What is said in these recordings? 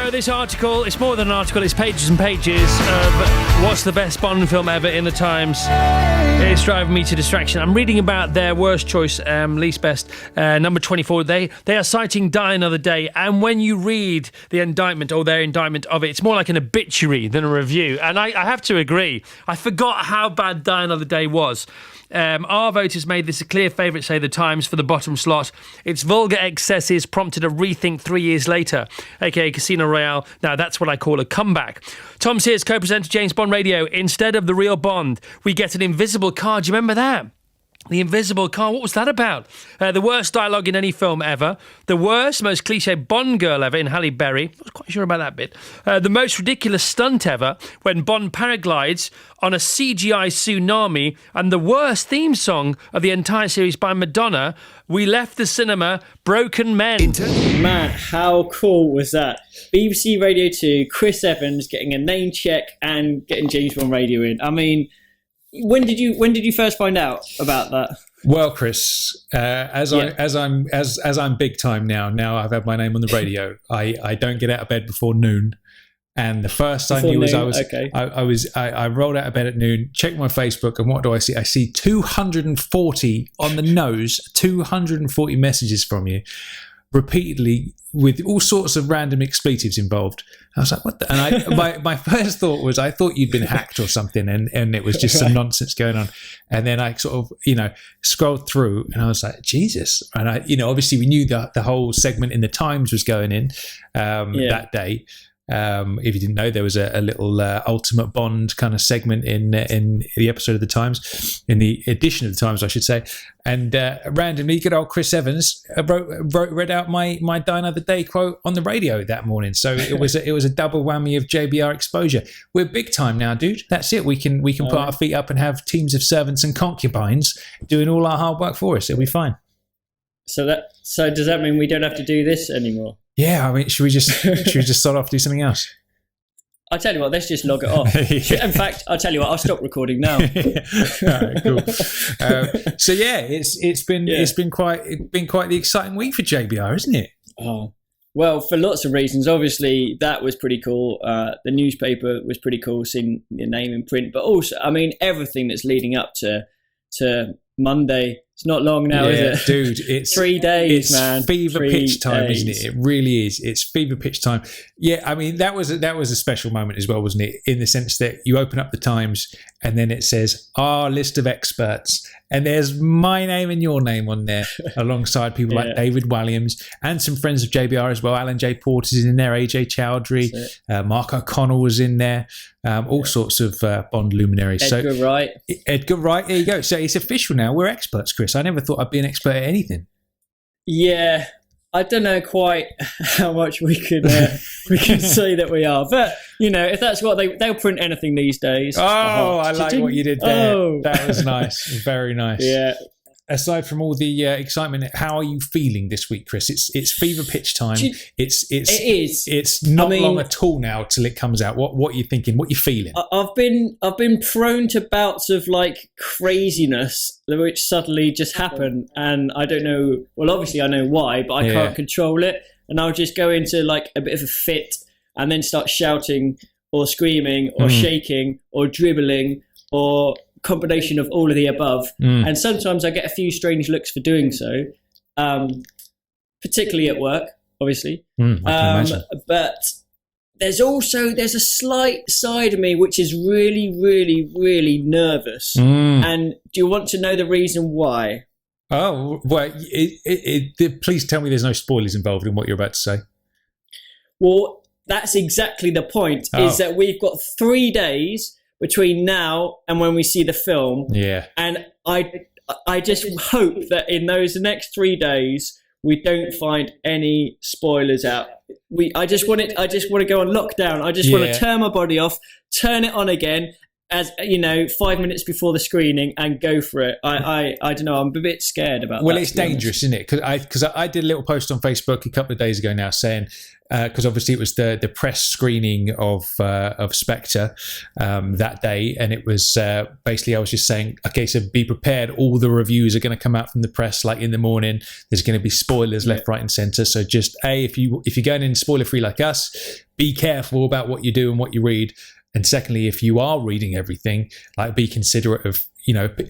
go. This article, it's more than an article, it's pages and pages of what's the best Bond film ever in the Times. It's driving me to distraction. I'm reading about their worst choice, least best, number 24. They are citing Die Another Day, and when you read the indictment or their indictment of it, it's more like an obituary than a review. And I have to agree. I forgot how bad Die Another Day was. Our voters made this a clear favourite, say the Times, for the bottom slot. Its vulgar excesses prompted a rethink 3 years later, aka Casino Royale. Now that's what I call a comeback. Tom Sears, co-presenter James Bond Radio. Instead of the real Bond, we get an invisible car. Do you remember that? The invisible car, what was that about? The worst dialogue in any film ever. The worst, most cliche Bond girl ever in Halle Berry. I was quite sure about that bit. The most ridiculous stunt ever when Bond paraglides on a CGI tsunami. And the worst theme song of the entire series by Madonna. We left the cinema broken men. Man, how cool was that? BBC Radio 2, Chris Evans getting a name check and getting James Bond Radio in. I mean, when did you first find out about that? Well, Chris, as I'm big time now I've had my name on the radio. I don't get out of bed before noon, and the first I knew was I rolled out of bed at noon, checked my Facebook, and what do I see? I see 240 on the nose, 240 messages from you, repeatedly with all sorts of random expletives involved. I was like, what the? And my first thought was, I thought you'd been hacked or something, and it was just some nonsense going on. And then I sort of, scrolled through, and I was like, Jesus. And obviously we knew that the whole segment in the Times was going in that day. If you didn't know, there was a little Ultimate Bond kind of segment in the episode of the Times, in the edition of the Times, I should say. And randomly, good old Chris Evans read out my Die Another Day quote on the radio that morning. So it was a double whammy of JBR exposure. We're big time now, dude. That's it. We can put our feet up and have teams of servants and concubines doing all our hard work for us. It'll be fine. So does that mean we don't have to do this anymore? Yeah, I mean, should we just start off, do something else? I'll tell you what, let's just log it off. Yeah. In fact, I'll tell you what, I'll stop recording now. All right, cool. So yeah, it's been quite the exciting week for JBR, isn't it? Oh, well, for lots of reasons. Obviously, that was pretty cool. The newspaper was pretty cool, seeing your name in print. But also, I mean, everything that's leading up to Monday. It's not long now, is it? Dude, it's 3 days, man. Fever pitch time, isn't it? It really is. It's fever pitch time. Yeah, I mean, that was a special moment as well, wasn't it? In the sense that you open up the Times and then it says, our list of experts. And there's my name and your name on there, alongside people like David Walliams and some friends of JBR as well. Alan J. Porter's in there, AJ Chowdhury, Mark O'Connell was in there, all sorts of Bond luminaries. Edgar Wright. Edgar Wright, there you go. So it's official now. We're experts, Chris. I never thought I'd be an expert at anything. Yeah, I don't know quite how much we can say that we are, but if that's what they'll print anything these days. Oh, I like what you did there. Oh. That was nice, very nice. Yeah. Aside from all the excitement, how are you feeling this week, Chris? It's fever pitch time. It is. It's not long at all now till it comes out. What are you thinking? What are you feeling? I've been prone to bouts of like craziness which suddenly just happen, and I don't know. Well, obviously I know why, but I can't control it, and I'll just go into like a bit of a fit, and then start shouting or screaming or shaking or dribbling or combination of all of the above, and sometimes I get a few strange looks for doing so, particularly at work, obviously. But there's a slight side of me which is really, really, really nervous. And do you want to know the reason why? Oh, well, please tell me there's no spoilers involved in what you're about to say. Well, that's exactly the point, is that we've got 3 days between now and when we see the film. Yeah. And I just hope that in those next 3 days we don't find any spoilers out. I just want to go on lockdown. I just want to turn my body off, turn it on again, as 5 minutes before the screening and go for it. I don't know. I'm a bit scared about that. Well, it's dangerous, isn't it? Because I did a little post on Facebook a couple of days ago now saying, because obviously it was the press screening of Spectre that day, and it was basically I was just saying, okay, so be prepared. All the reviews are going to come out from the press like in the morning. There's going to be spoilers left, right, and centre. So just if you're going in spoiler free like us, be careful about what you do and what you read. And secondly, if you are reading everything, like be considerate of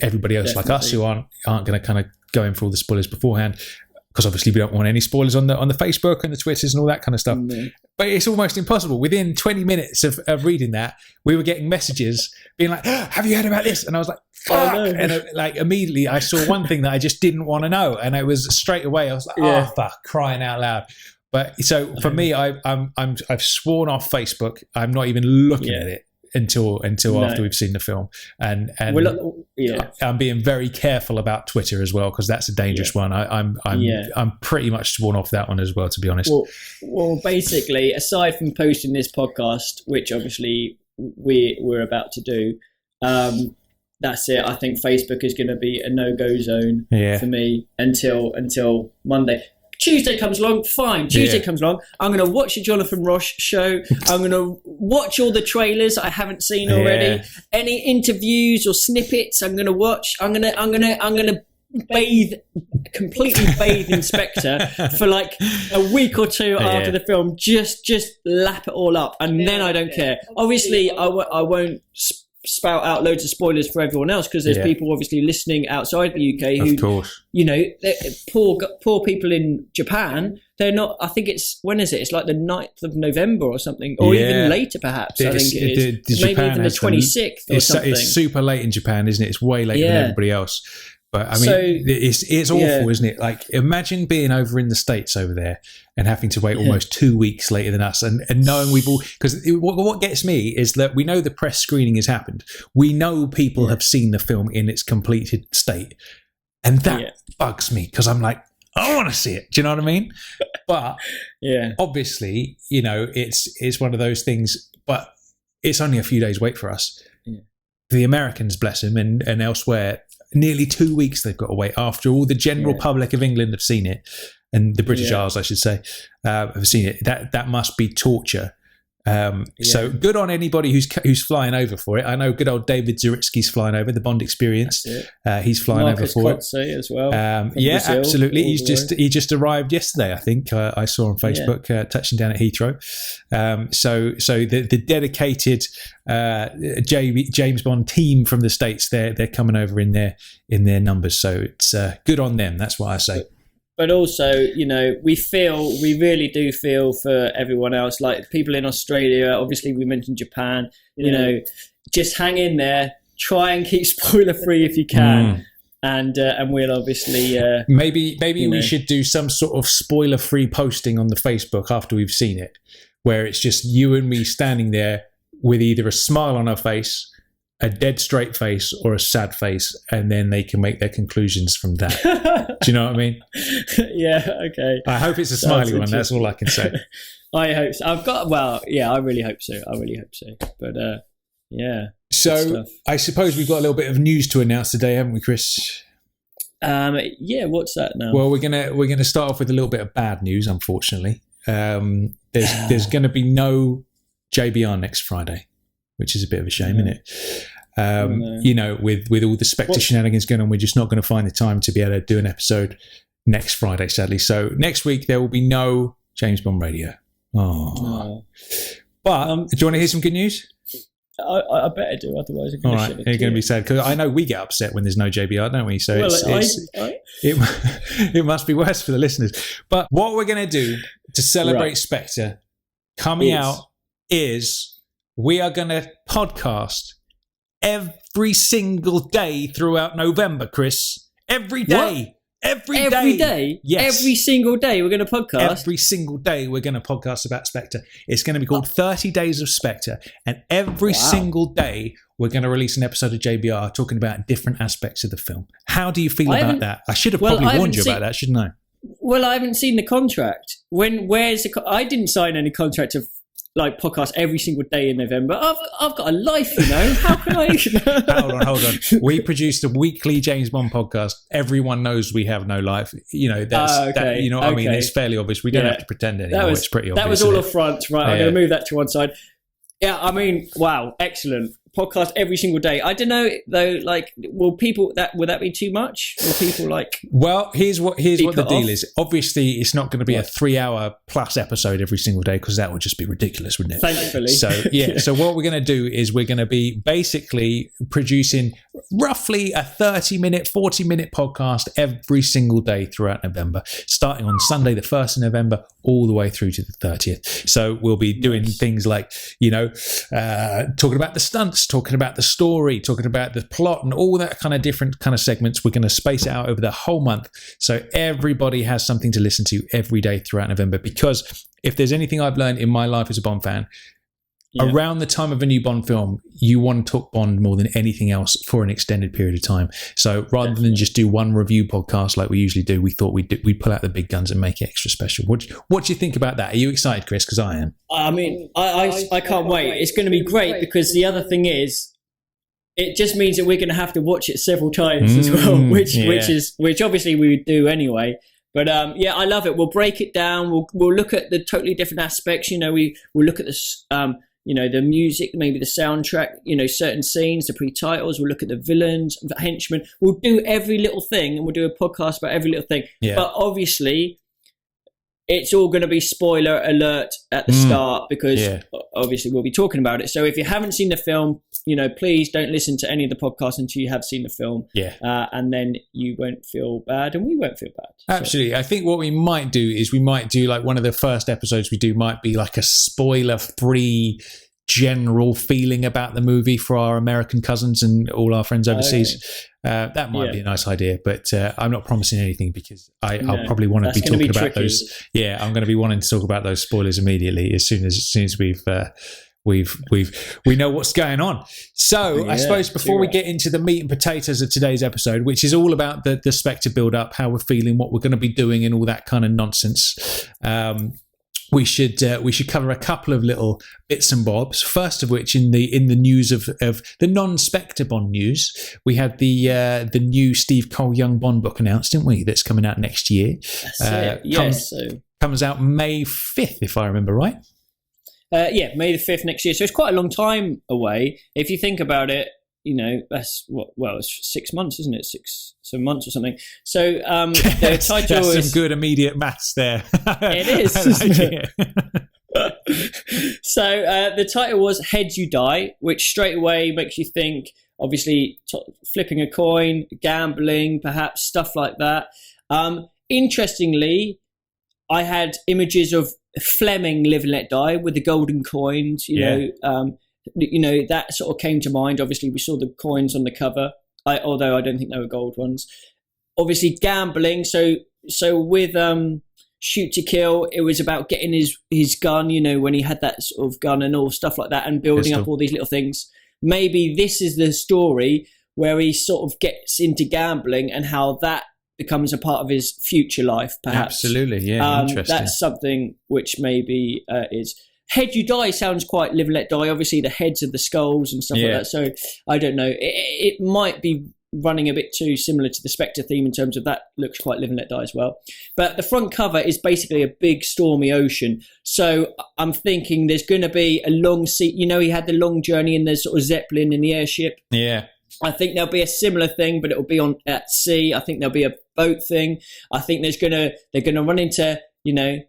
everybody else like us who aren't going to kind of go in for all the spoilers beforehand, because obviously we don't want any spoilers on the Facebook and the Twitters and all that kind of stuff. Mm-hmm. But it's almost impossible. Within 20 minutes of reading that, we were getting messages being like, "Have you heard about this?" And I was like, "Fuck!" Oh, no. And immediately I saw one thing that I just didn't want to know, and it was straight away. I was like, "Oh fuck!" Crying out loud. But so for me, I've sworn off Facebook. I'm not even looking at it until after we've seen the film, and I'm being very careful about Twitter as well, because that's a dangerous one. I'm pretty much sworn off that one as well, to be honest. Well, basically, aside from posting this podcast, which obviously we're about to do, that's it. I think Facebook is going to be a no-go zone for me until Monday. Tuesday comes along, fine. Tuesday comes along, I'm going to watch the Jonathan Ross show. I'm going to watch all the trailers I haven't seen already. Any interviews or snippets, I'm going to watch. I'm going to completely bathe in Spectre for like a week or two after the film. Just lap it all up, and then I don't care. Obviously, I won't spout out loads of spoilers for everyone else, because there's people obviously listening outside the UK who, poor people in Japan. They're not. I think when is it? It's like the 9th of November or something, or even later perhaps. I think it is. Maybe even the 26th or something. It's super late in Japan, isn't it? It's way later than everybody else. But I mean, it's awful, isn't it? Like, imagine being over in the States over there and having to wait almost 2 weeks later than us, and knowing we've all, because what gets me is that we know the press screening has happened. We know people have seen the film in its completed state, and that bugs me, because I'm like, I want to see it. Do you know what I mean? But obviously, it's one of those things. But it's only a few days wait for us. Yeah. The Americans, bless them, and elsewhere, nearly 2 weeks they've got to wait after all the general public of England have seen it, and the British Isles, I should say, have seen it. That must be torture. So good on anybody who's flying over for it. I know good old David Zaritsky's flying over, the Bond Experience. He's flying Marcus over for Kotze it as well. Brazil, absolutely. He just arrived yesterday, I think. I saw on Facebook touching down at Heathrow. So the dedicated James Bond team from the States, they're coming over in their numbers. So it's good on them. That's what I say. But also, we really do feel for everyone else, like people in Australia. Obviously, we mentioned Japan. Just hang in there. Try and keep spoiler free if you can, and we'll obviously maybe we should do some sort of spoiler free posting on the Facebook after we've seen it, where it's just you and me standing there with either a smile on our face, a dead straight face, or a sad face, and then they can make their conclusions from that. Do you know what I mean? Yeah, okay. I hope it's a smiley one. That's all I can say. I hope so. I really hope so. But So I suppose we've got a little bit of news to announce today, haven't we, Chris? What's that now? Well, we're gonna start off with a little bit of bad news, unfortunately. There's going to be no JBR next Friday, which is a bit of a shame, isn't it? With all the Spectre shenanigans going on, we're just not going to find the time to be able to do an episode next Friday, sadly. So next week there will be no James Bond Radio. Oh. But do you want to hear some good news? I better do, otherwise I'm going to shit it. You're going to be sad, because I know we get upset when there's no JBR, don't we? So it must be worse for the listeners. But what we're going to do to celebrate Spectre coming out is we are going to podcast every single day throughout November, Chris. Every day. What? Every day? Yes. Every single day we're going to podcast? Every single day we're going to podcast about Spectre. It's going to be called 30 Days of Spectre. And every single day we're going to release an episode of JBR talking about different aspects of the film. How do you feel about that? I should have probably warned you about that, shouldn't I? Well, I haven't seen the contract. I didn't sign any contract like podcast every single day in November. I've got a life, How can I? Hold on. We produced a weekly James Bond podcast. Everyone knows we have no life. That, I mean? It's fairly obvious. We don't have to pretend anymore. It's pretty obvious. That was all up front, right? I'm going to move that to one side. Yeah, I mean, wow, excellent. Podcast every single day. I don't know though. Like, will that be too much? Will people like? Well, here's what the deal is. Obviously, it's not going to be a 3-hour plus episode every single day because that would just be ridiculous, wouldn't it? Thankfully. So yeah. So what we're going to do is we're going to be basically producing roughly a 30-minute, 40-minute podcast every single day throughout November, starting on Sunday, the 1st of November, all the way through to the 30th. So we'll be doing things like, talking about the stunts, talking about the story, talking about the plot and all that kind of different kind of segments. We're going to space it out over the whole month. So everybody has something to listen to every day throughout November, because if there's anything I've learned in my life as a Bond fan, around the time of a new Bond film, you want to talk Bond more than anything else for an extended period of time. So rather than just do one review podcast like we usually do, we thought we'd pull out the big guns and make it extra special. What do you think about that? Are you excited, Chris? Because I am. I mean, I can't wait. It's going to be great, because the other thing is, it just means that we're going to have to watch it several times as well, which obviously we would do anyway. But I love it. We'll break it down. We'll look at the totally different aspects. We'll look at this. The music, maybe the soundtrack, certain scenes, the pre-titles. We'll look at the villains, the henchmen. We'll do every little thing, and we'll do a podcast about every little thing. Yeah. But obviously, it's all going to be spoiler alert at the start, because obviously we'll be talking about it. So if you haven't seen the film, please don't listen to any of the podcasts until you have seen the film. Yeah. And then you won't feel bad, and we won't feel bad. Absolutely. I think what we might do is like one of the first episodes we do might be like a spoiler-free general feeling about the movie for our American cousins and all our friends overseas. Okay. That might be a nice idea, but I'm not promising anything, because I'll probably want to be talking about those. Yeah, I'm going to be wanting to talk about those spoilers immediately as soon as we know what's going on. So I suppose before we get into the meat and potatoes of today's episode, which is all about the Spectre build-up, how we're feeling, what we're going to be doing, and all that kind of nonsense, we should cover a couple of little bits and bobs. First of which, in the news of the non-Spectre Bond news, we had the new Steve Cole Young Bond book announced, didn't we? That's coming out next year. That's it. Yes. Comes out May 5th, if I remember right. May the 5th next year. So it's quite a long time away. If you think about it, that's it's 6 months, isn't it? 7 months or something. So the title is some good immediate maths there. It is. Isn't it? So the title was Heads You Die, which straight away makes you think, obviously, flipping a coin, gambling, perhaps stuff like that. Interestingly, I had images of Fleming Live and Let Die with the golden coins, that sort of came to mind. Obviously, we saw the coins on the cover, although I don't think they were gold ones. Obviously, gambling. So with Shoot to Kill, it was about getting his gun, when he had that sort of gun and all stuff like that, and building up all these little things. Maybe this is the story where he sort of gets into gambling and how that becomes a part of his future life, perhaps. Absolutely, yeah, interesting. That's something which maybe is... Head You Die sounds quite Live and Let Die. Obviously, the heads of the skulls and stuff like that. So, I don't know. It might be running a bit too similar to the Spectre theme in terms of that looks quite Live and Let Die as well. But the front cover is basically a big stormy ocean. So, I'm thinking there's going to be a long sea... he had the long journey in the sort of Zeppelin in the airship. Yeah. I think there'll be a similar thing, but it'll be at sea. I think there'll be a boat thing. I think they're gonna run into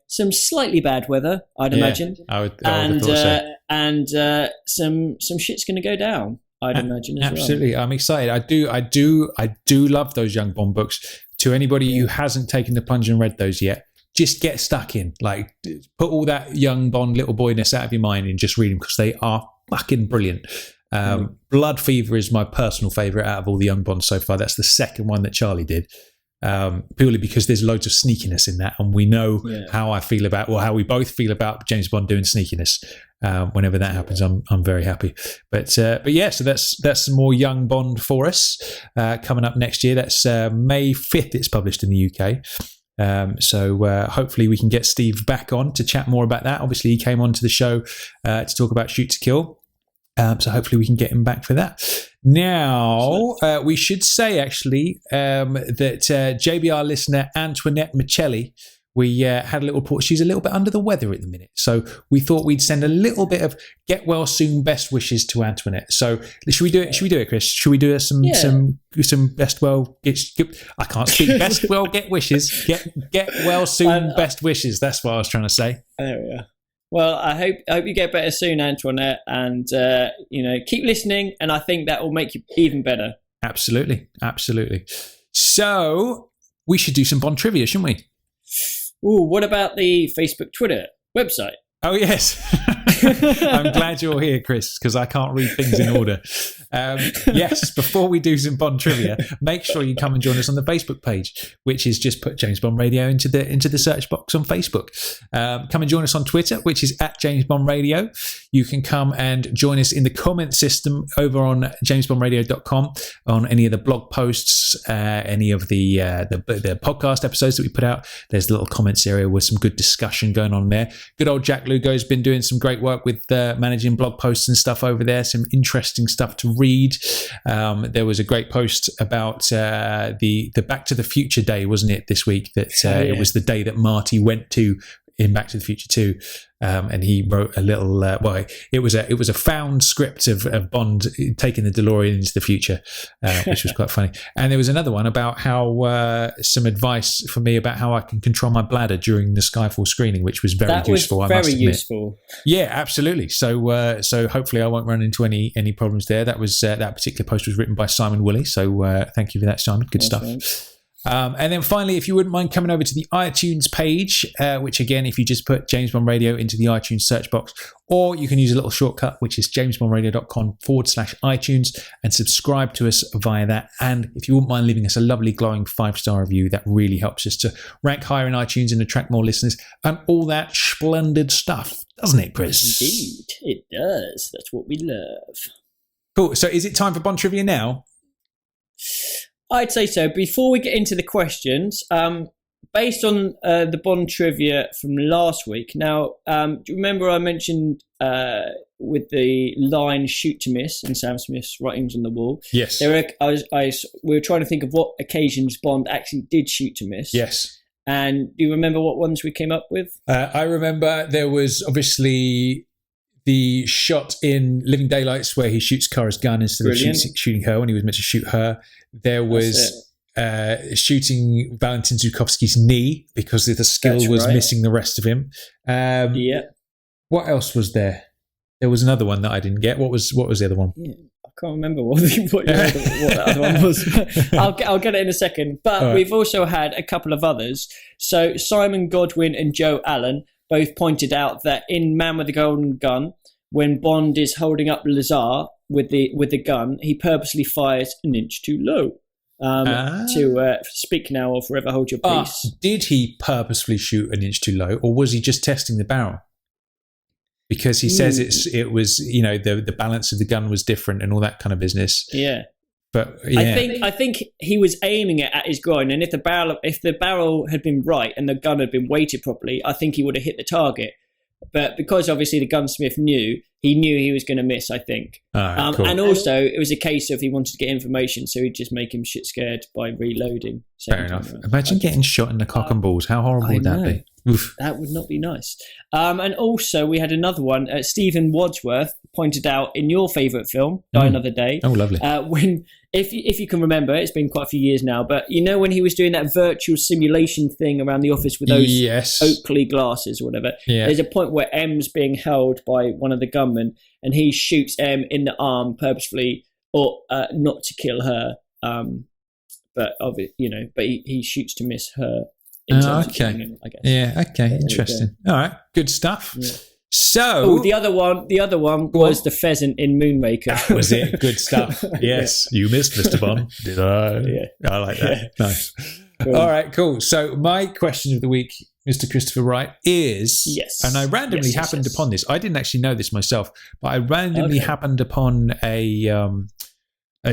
some slightly bad weather, I'd imagine. I would have thought so. And some shit's gonna go down, I'd imagine. Absolutely, I'm excited. I do love those young Bond books. To anybody who hasn't taken the plunge and read those yet, just get stuck in. Like, put all that young Bond little boyness out of your mind and just read them, because they are fucking brilliant. Blood Fever is my personal favourite out of all the young Bonds so far. That's the second one that Charlie did, purely because there's loads of sneakiness in that, and we know how I feel about, or how we both feel about James Bond doing sneakiness. Whenever that happens, I'm very happy. But so that's some more young Bond for us coming up next year. That's May 5th. It's published in the UK. So hopefully we can get Steve back on to chat more about that. Obviously, he came onto the show to talk about Shoot to Kill. So hopefully we can get him back for that. Now, we should say, actually, that JBR listener Antoinette Michelli, we had a little report. She's a little bit under the weather at the minute. So we thought we'd send a little bit of get well soon best wishes to Antoinette. So should we do it? Should we do it, Chris? Should we do some best well I can't speak. Best well get wishes. Get well soon best wishes. That's what I was trying to say. There we are. Well, I hope you get better soon, Antoinette, and keep listening. And I think that will make you even better. Absolutely. So we should do some Bond trivia, shouldn't we? Ooh, what about the Facebook, Twitter website? Oh, yes. I'm glad you're here, Chris, because I can't read things in order. Yes, before we do some Bond trivia, make sure you come and join us on the Facebook page, which is just put James Bond Radio into the search box on Facebook. Come and join us on Twitter, which is at James Bond Radio. You can come and join us in the comment system over on jamesbondradio.com on any of the blog posts, any of the podcast episodes that we put out. There's a little comments area with some good discussion going on there. Good old Jack Lugo's been doing some great work with managing blog posts and stuff over there. Some interesting stuff to read. There was a great post about the Back to the Future day, wasn't it, this week? That it was the day that Marty went to in Back to the Future 2, and he wrote a little. It was a found script of Bond taking the DeLorean into the future, which was quite funny. And there was another one about how some advice for me about how I can control my bladder during the Skyfall screening, which was very useful. I must admit. Useful. Yeah, absolutely. So hopefully I won't run into any problems there. That was that particular post was written by Simon Woolley. So thank you for that, Simon. Good stuff. Right. And then finally, if you wouldn't mind coming over to the iTunes page, which again, if you just put James Bond Radio into the iTunes search box, or you can use a little shortcut, which is jamesbondradio.com/iTunes, and subscribe to us via that. And if you wouldn't mind leaving us a lovely glowing 5-star review, that really helps us to rank higher in iTunes and attract more listeners and all that splendid stuff, doesn't it, Chris? Indeed, it does. That's what we love. Cool. So is it time for Bond Trivia now? I'd say so. Before we get into the questions, based on the Bond trivia from last week, now, do you remember I mentioned with the line "shoot to miss" and Sam Smith's writings on the wall? Yes. We were trying to think of what occasions Bond actually did shoot to miss. Yes. And do you remember what ones we came up with? I remember there was obviously the shot in Living Daylights where he shoots Kara's gun instead of shooting her when he was meant to shoot her. There was shooting Valentin Zukovsky's knee because the skill was missing the rest of him. What else was there? There was another one that I didn't get. What was the other one? Yeah, I can't remember what the other one was. I'll get it in a second. But we've also had a couple of others. So Simon Godwin and Joe Allen both pointed out that in Man with the Golden Gun, when Bond is holding up Lazar with the gun, he purposely fires an inch too low to speak now or forever hold your peace. Did he purposefully shoot an inch too low, or was he just testing the barrel? Because he says it was the balance of the gun was different and all that kind of business. Yeah. But yeah. I think he was aiming it at his groin, and if the barrel had been right and the gun had been weighted properly, I think he would have hit the target. But because obviously the gunsmith knew he was going to miss, I think. Cool. And also it was a case of he wanted to get information, so he'd just make him shit scared by reloading. Fair enough. Imagine getting shot in the cock and balls. How horrible would that be? Oof. That would not be nice. And also we had another one. Stephen Wadsworth pointed out in your favourite film, Die Another Day. Oh, lovely. When if you can remember, it's been quite a few years now, but when he was doing that virtual simulation thing around the office with those Oakley glasses or whatever, there's a point where M's being held by one of the gunmen and he shoots M in the arm purposefully or not to kill her. But he shoots to miss her. Okay. Him, I guess. Yeah. Okay. Interesting. All right. Good stuff. Yeah. So the other one was the pheasant in Moonraker. That was it. Good stuff. Yes, you missed, Mr. Bond. Did I? Yeah. I like that. Yeah. Nice. Cool. All right. Cool. So my question of the week, Mr. Christopher Wright, is and I randomly happened upon this. I didn't actually know this myself, but I randomly happened upon a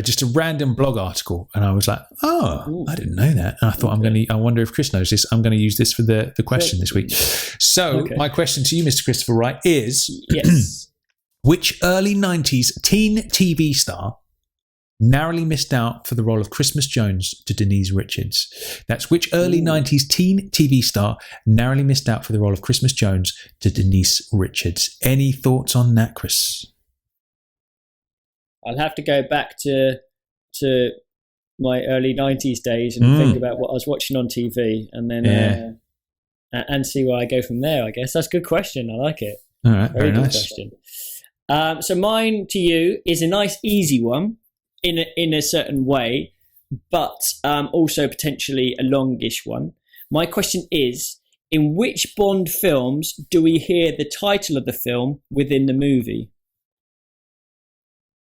just a random blog article, and I was like, "Oh, I didn't know that." And I thought, I wonder if Chris knows this. I'm going to use this for the question this week. So, my question to you, Mr. Christopher Wright, is: yes, which early '90s teen TV star narrowly missed out for the role of Christmas Jones to Denise Richards? That's which early '90s teen TV star narrowly missed out for the role of Christmas Jones to Denise Richards? Any thoughts on that, Chris? I'll have to go back to my early 90s days and think about what I was watching on TV, and then and see where I go from there, I guess. That's a good question. I like it. All right, very good nice. question. So mine to you is a nice, easy one in a certain way, but also potentially a longish one. My question is, in which Bond films do we hear the title of the film within the movie?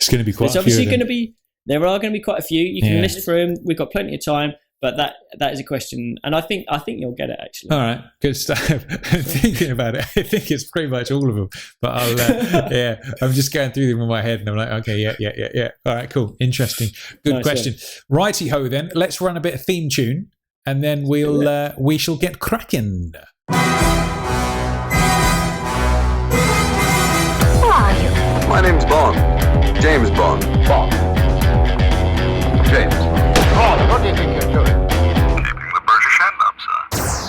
It's going to be quite There are going to be quite a few. You can list through them. We've got plenty of time, but that is a question, and I think you'll get it, actually. All right, good stuff. I'm thinking about it. I think it's pretty much all of them, but I'm just going through them in my head, and I'm like, okay, yeah. All right, cool, interesting, good nice question. Righty ho, then let's run a bit of theme tune, and then we shall get cracking. Who are you? My name's Bond. James Bond. Bond. James. Bond, what do you think you're doing? Keeping the British hand up, sir.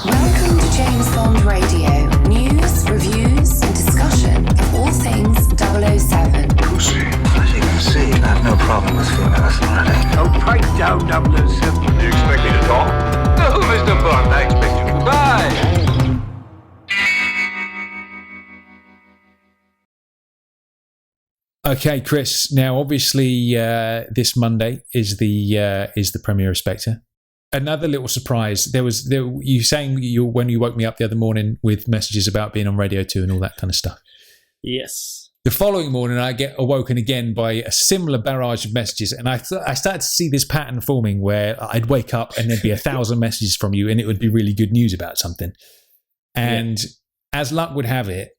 Welcome to James Bond Radio. News, reviews, and discussion of all things 007. Pussy. As you can see, I have no problem with female authority. Oh, pipe down, 007. You expect me to talk? No, Mr. Bond, I expect you to die. Okay, Chris. Now, obviously, this Monday is the premiere of Spectre. Another little surprise. You saying when you woke me up the other morning with messages about being on Radio 2 and all that kind of stuff. Yes. The following morning, I get awoken again by a similar barrage of messages, and I started to see this pattern forming where I'd wake up and there'd be 1,000 messages from you, and it would be really good news about something. And as luck would have it,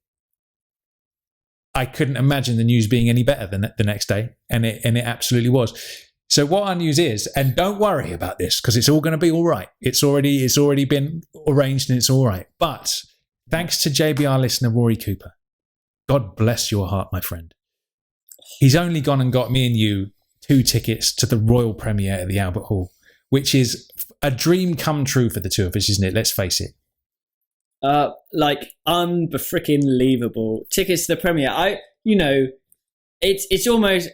I couldn't imagine the news being any better than the next day, and it absolutely was. So what our news is, and don't worry about this because it's all going to be all right. It's already been arranged and it's all right. But thanks to JBR listener Rory Cooper, God bless your heart, my friend. He's only gone and got me and you 2 tickets to the royal premiere at the Albert Hall, which is a dream come true for the two of us, isn't it? Let's face it. Like unfreaking-believable. Tickets to the premiere. It's almost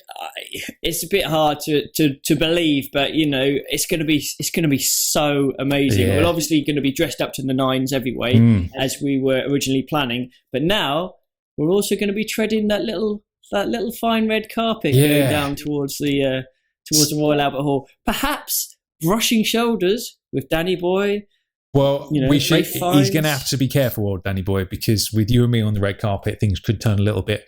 it's a bit hard to believe, but it's gonna be so amazing. Yeah. We're obviously going to be dressed up to the nines every way as we were originally planning, but now we're also going to be treading that little fine red carpet going down towards the Royal Albert Hall, perhaps brushing shoulders with Danny Boy. Well, we should. He's going to have to be careful, old Danny Boy, because with you and me on the red carpet, things could turn a little bit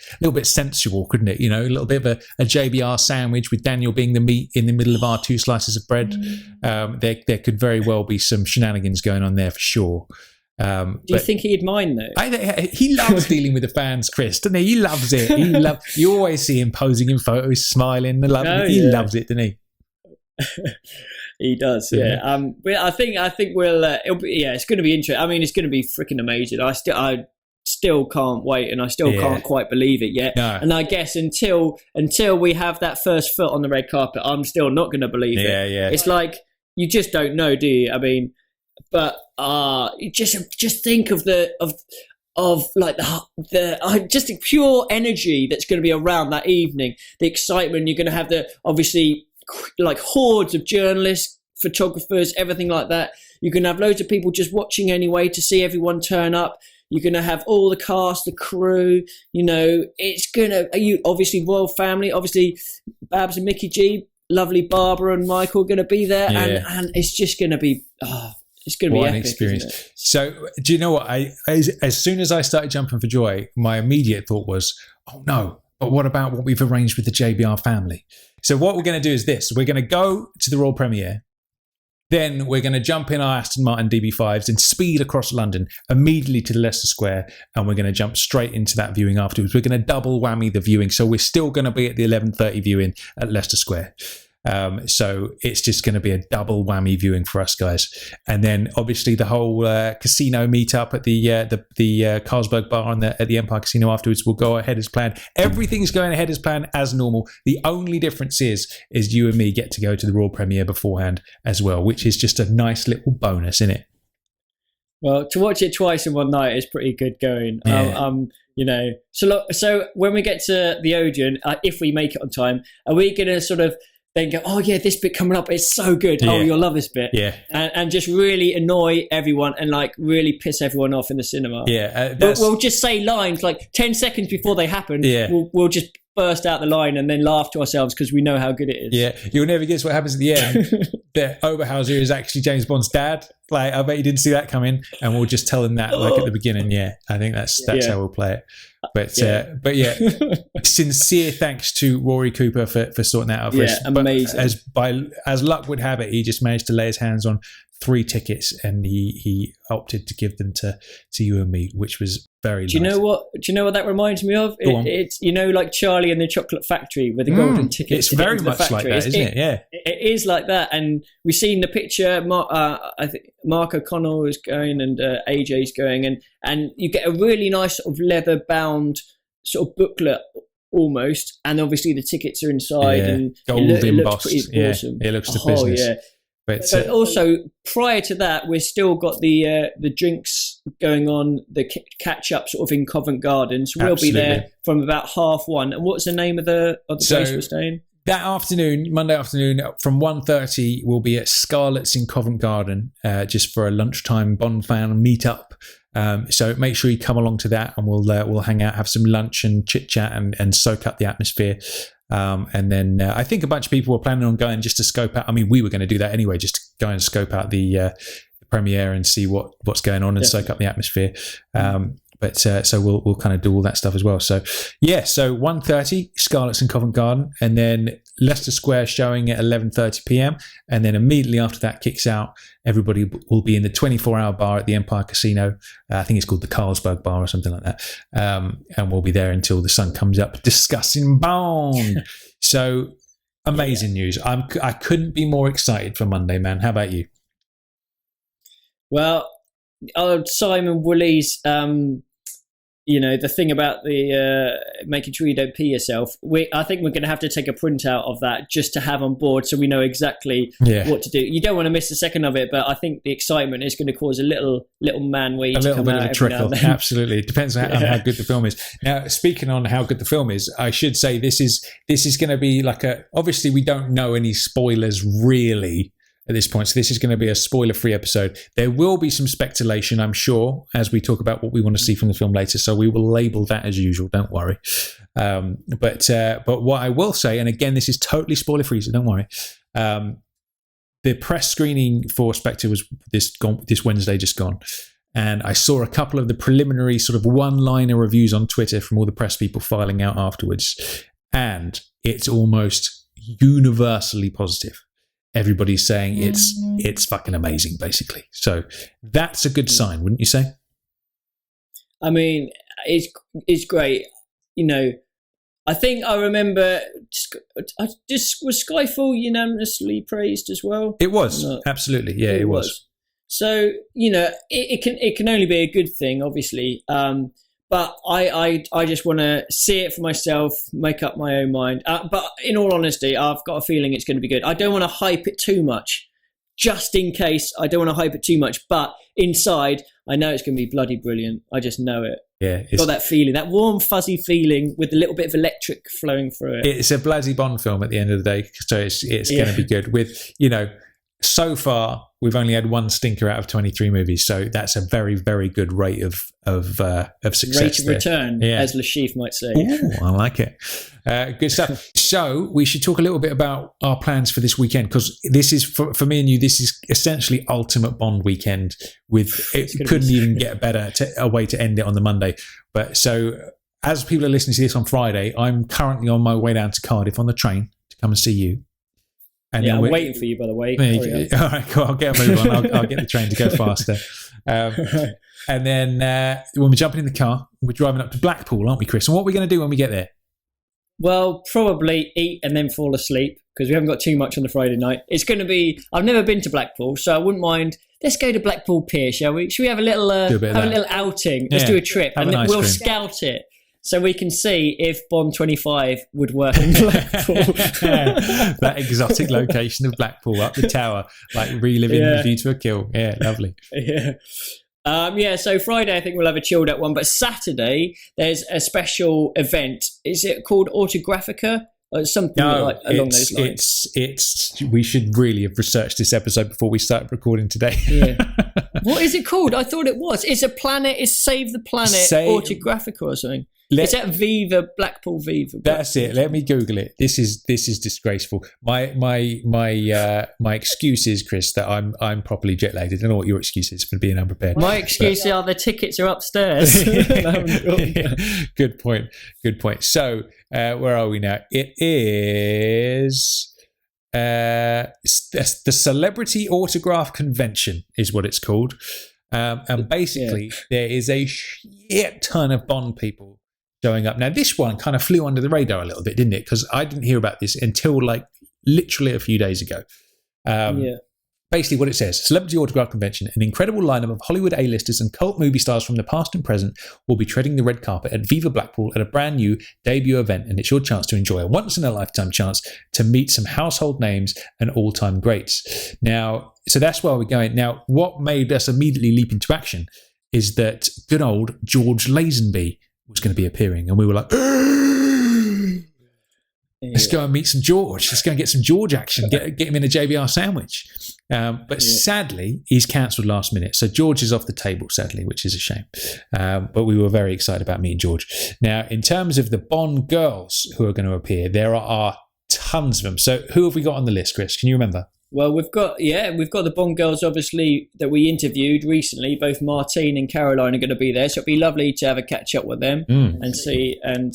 sensual, couldn't it? A little bit of a JBR sandwich with Daniel being the meat in the middle of our 2 slices of bread. There could very well be some shenanigans going on there for sure. Do you think he'd mind though? He loves dealing with the fans, Chris, doesn't he? He loves it. You always see him posing in photos, smiling. He loves it, doesn't he? He does, yeah. I think we'll. It's going to be interesting. I mean, it's going to be freaking amazing. I still can't wait, and I still can't quite believe it yet. No. And I guess until we have that first foot on the red carpet, I'm still not going to believe it. Yeah. It's like you just don't know, do you? I mean, but just think of the just the pure energy that's going to be around that evening. The excitement you're going to have. Obviously, like hordes of journalists, photographers, everything like that. You're going to have loads of people just watching anyway to see everyone turn up. You're going to have all the cast, the crew. It's going to. Obviously royal family. Obviously, Babs and Mickey G, lovely Barbara and Michael are going to be there, and it's just going to be. It's going to be an epic, experience. So, do you know what? As soon as I started jumping for joy, my immediate thought was, "Oh no! But what about what we've arranged with the JBR family?" So what we're going to do is this. We're going to go to the royal premiere. Then we're going to jump in our Aston Martin DB5s and speed across London immediately to the Leicester Square, and we're going to jump straight into that viewing afterwards. We're going to double whammy the viewing, so we're still going to be at the 11:30 viewing at Leicester Square. So it's just going to be a double whammy viewing for us guys, and then obviously the whole casino meetup at the Carlsberg bar at the Empire Casino afterwards will go ahead as planned. Everything's going ahead as planned as normal. The only difference is you and me get to go to the Royal Premiere beforehand as well, which is just a nice little bonus, isn't it? Well, to watch it twice in one night is pretty good going. Yeah. So when we get to the Odeon, if we make it on time, are we going to sort of then go, oh yeah, this bit coming up, it's so good. Yeah. Oh, you'll love this bit. Yeah. And just really annoy everyone and like really piss everyone off in the cinema. Yeah. We'll just say lines like 10 seconds before they happen. Yeah. We'll just burst out the line and then laugh to ourselves because we know how good it is. Yeah. You'll never guess what happens at the end. That Oberhauser is actually James Bond's dad. Like, I bet you didn't see that coming, and we'll just tell him that like at the beginning. Yeah. I think that's how we'll play it. But sincere thanks to Rory Cooper for sorting that out for us. Amazing. But as luck would have it, he just managed to lay his hands on 3 tickets, and he opted to give them to you and me, which was very nice. Do you know what that reminds me of? It's like Charlie and the Chocolate Factory with the golden ticket. It's very much like that, isn't it? Yeah, it is like that. And we've seen the picture. I think Mark O'Connell is going and AJ's going, and you get a really nice sort of leather bound sort of booklet almost, and obviously the tickets are inside and gold it embossed. looks pretty awesome. It looks the business. Yeah. But also, prior to that, we've still got the drinks going on, the catch-up sort of in Covent Garden. So we'll be there from about 1:30. And what's the name of the place we're staying? That afternoon, Monday afternoon, from 1:30, we'll be at Scarlett's in Covent Garden just for a lunchtime Bond fan meet-up. So make sure you come along to that, and we'll hang out, have some lunch and chit-chat and soak up the atmosphere. And then I think a bunch of people were planning on going just to scope out. I mean, we were going to do that anyway, just to go and scope out the premiere and see what's going on and soak up the atmosphere. So we'll kind of do all that stuff as well. So 1:30 Scarlett's in Covent Garden, and then Leicester Square showing at 11:30 p.m. And then immediately after that kicks out, everybody will be in the 24-hour bar at the Empire Casino. I think it's called the Carlsberg bar or something like that. And we'll be there until the sun comes up discussing Bond. So amazing news. I couldn't be more excited for Monday, man. How about you? Well, Simon Woolley's the thing about the making sure you don't pee yourself. I think we're going to have to take a printout of that just to have on board, so we know exactly what to do. You don't want to miss a second of it, but I think the excitement is going to cause a little man wee to come out. A little bit of a trickle. Absolutely, it depends on how good the film is. Now, speaking on how good the film is, I should say this is going to be like obviously we don't know any spoilers really at this point, so this is going to be a spoiler-free episode. There will be some speculation, I'm sure, as we talk about what we want to see from the film later, so we will label that as usual, don't worry. But what I will say, and again, this is totally spoiler-free, so don't worry, the press screening for Spectre was this Wednesday just gone, and I saw a couple of the preliminary sort of one-liner reviews on Twitter from all the press people filing out afterwards, and it's almost universally positive. Everybody's saying it's fucking amazing, basically. So that's a good sign, wouldn't you say? I mean, it's great. I think I remember. Was Skyfall unanimously praised as well? It was absolutely, yeah, it was. So it can only be a good thing, obviously. But I just want to see it for myself, make up my own mind. But in all honesty, I've got a feeling it's going to be good. I don't want to hype it too much, just in case. I don't want to hype it too much. But inside, I know it's going to be bloody brilliant. I just know it. Yeah, got that feeling, that warm, fuzzy feeling with a little bit of electric flowing through it. It's a bloody Bond film at the end of the day, so it's going to be good. With so far we've only had one stinker out of 23 movies, so that's a very, very good rate of success. Rate of return, as Lashif might say. Ooh, I like it. Good stuff. So we should talk a little bit about our plans for this weekend, because this is for me and you. This is essentially ultimate Bond weekend. It couldn't even get a way to end it on the Monday. But so as people are listening to this on Friday, I'm currently on my way down to Cardiff on the train to come and see you. And I'm waiting for you, by the way. All right, cool. I'll get a move on. I'll get the train to go faster. And then when we're jumping in the car, we're driving up to Blackpool, aren't we, Chris? And what are we going to do when we get there? Well, probably eat and then fall asleep because we haven't got too much on the Friday night. It's going to be. I've never been to Blackpool, so I wouldn't mind. Let's go to Blackpool Pier, shall we? Should we have a little a little outing? Let's do a trip, and then we'll scout it so we can see if Bond 25 would work in Blackpool. That exotic location of Blackpool, up the tower, like reliving the view to a kill. Yeah, lovely. So Friday I think we'll have a chilled out one, but Saturday there's a special event. Is it called Autographica? Or something along those lines. We should really have researched this episode before we start recording today. What is it called? I thought it was. It's a planet. It's Save the Planet Autographica or something. It's at Viva, Blackpool Viva. That's it. Let me Google it. This is disgraceful. My excuse is, Chris, that I'm properly jet lagged. I don't know what your excuse is for being unprepared. My excuse are the tickets are upstairs. Good point. So where are we now? It is the Celebrity Autograph Convention is what it's called. And basically there is a shit ton of Bond people showing up. Now, this one kind of flew under the radar a little bit, didn't it? Because I didn't hear about this until like literally a few days ago. Basically what it says, Celebrity Autograph Convention, an incredible lineup of Hollywood A-listers and cult movie stars from the past and present will be treading the red carpet at Viva Blackpool at a brand new debut event, and it's your chance to enjoy a once-in-a-lifetime chance to meet some household names and all-time greats. Now, so that's where we're going. Now, what made us immediately leap into action is that good old George Lazenby was going to be appearing, and we were like, let's go and meet some George. Let's go and get some George action. Get him in a JBR sandwich. But sadly, he's cancelled last minute. So George is off the table, sadly, which is a shame. But we were very excited about meeting George. Now, in terms of the Bond girls who are going to appear, there are tons of them. So who have we got on the list, Chris? Can you remember? Well, we've got the Bond girls, obviously, that we interviewed recently. Both Martine and Caroline are going to be there, so it'd be lovely to have a catch up with them and see and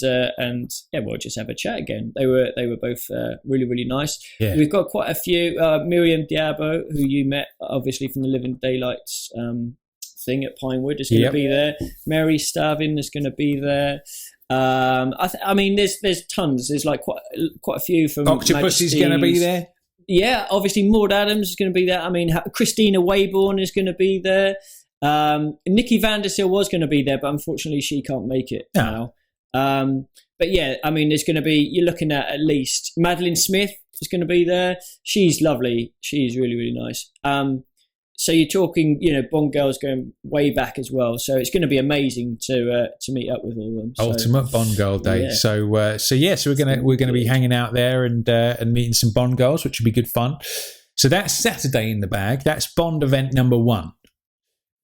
we'll just have a chat again. They were both really, really nice. Yeah. We've got quite a few. Miriam Diabo, who you met obviously from the Living Daylights thing at Pinewood, is going to be there. Mary Stavin is going to be there. I mean, there's tons. There's like quite a few from Octopus is going to be there. Yeah, obviously Maud Adams is going to be there. I mean, Christina Wayborn is going to be there. Nikki Vandersil was going to be there, but unfortunately she can't make it now. But yeah, I mean, there's going to be, you're looking at least Madeline Smith is going to be there. She's lovely. She's really, really nice. So you're talking, Bond girls going way back as well. So it's going to be amazing to meet up with all of them. So, Ultimate Bond girl day. Yeah. So we're gonna be hanging out there and meeting some Bond girls, which will be good fun. So that's Saturday in the bag. That's Bond event number 1.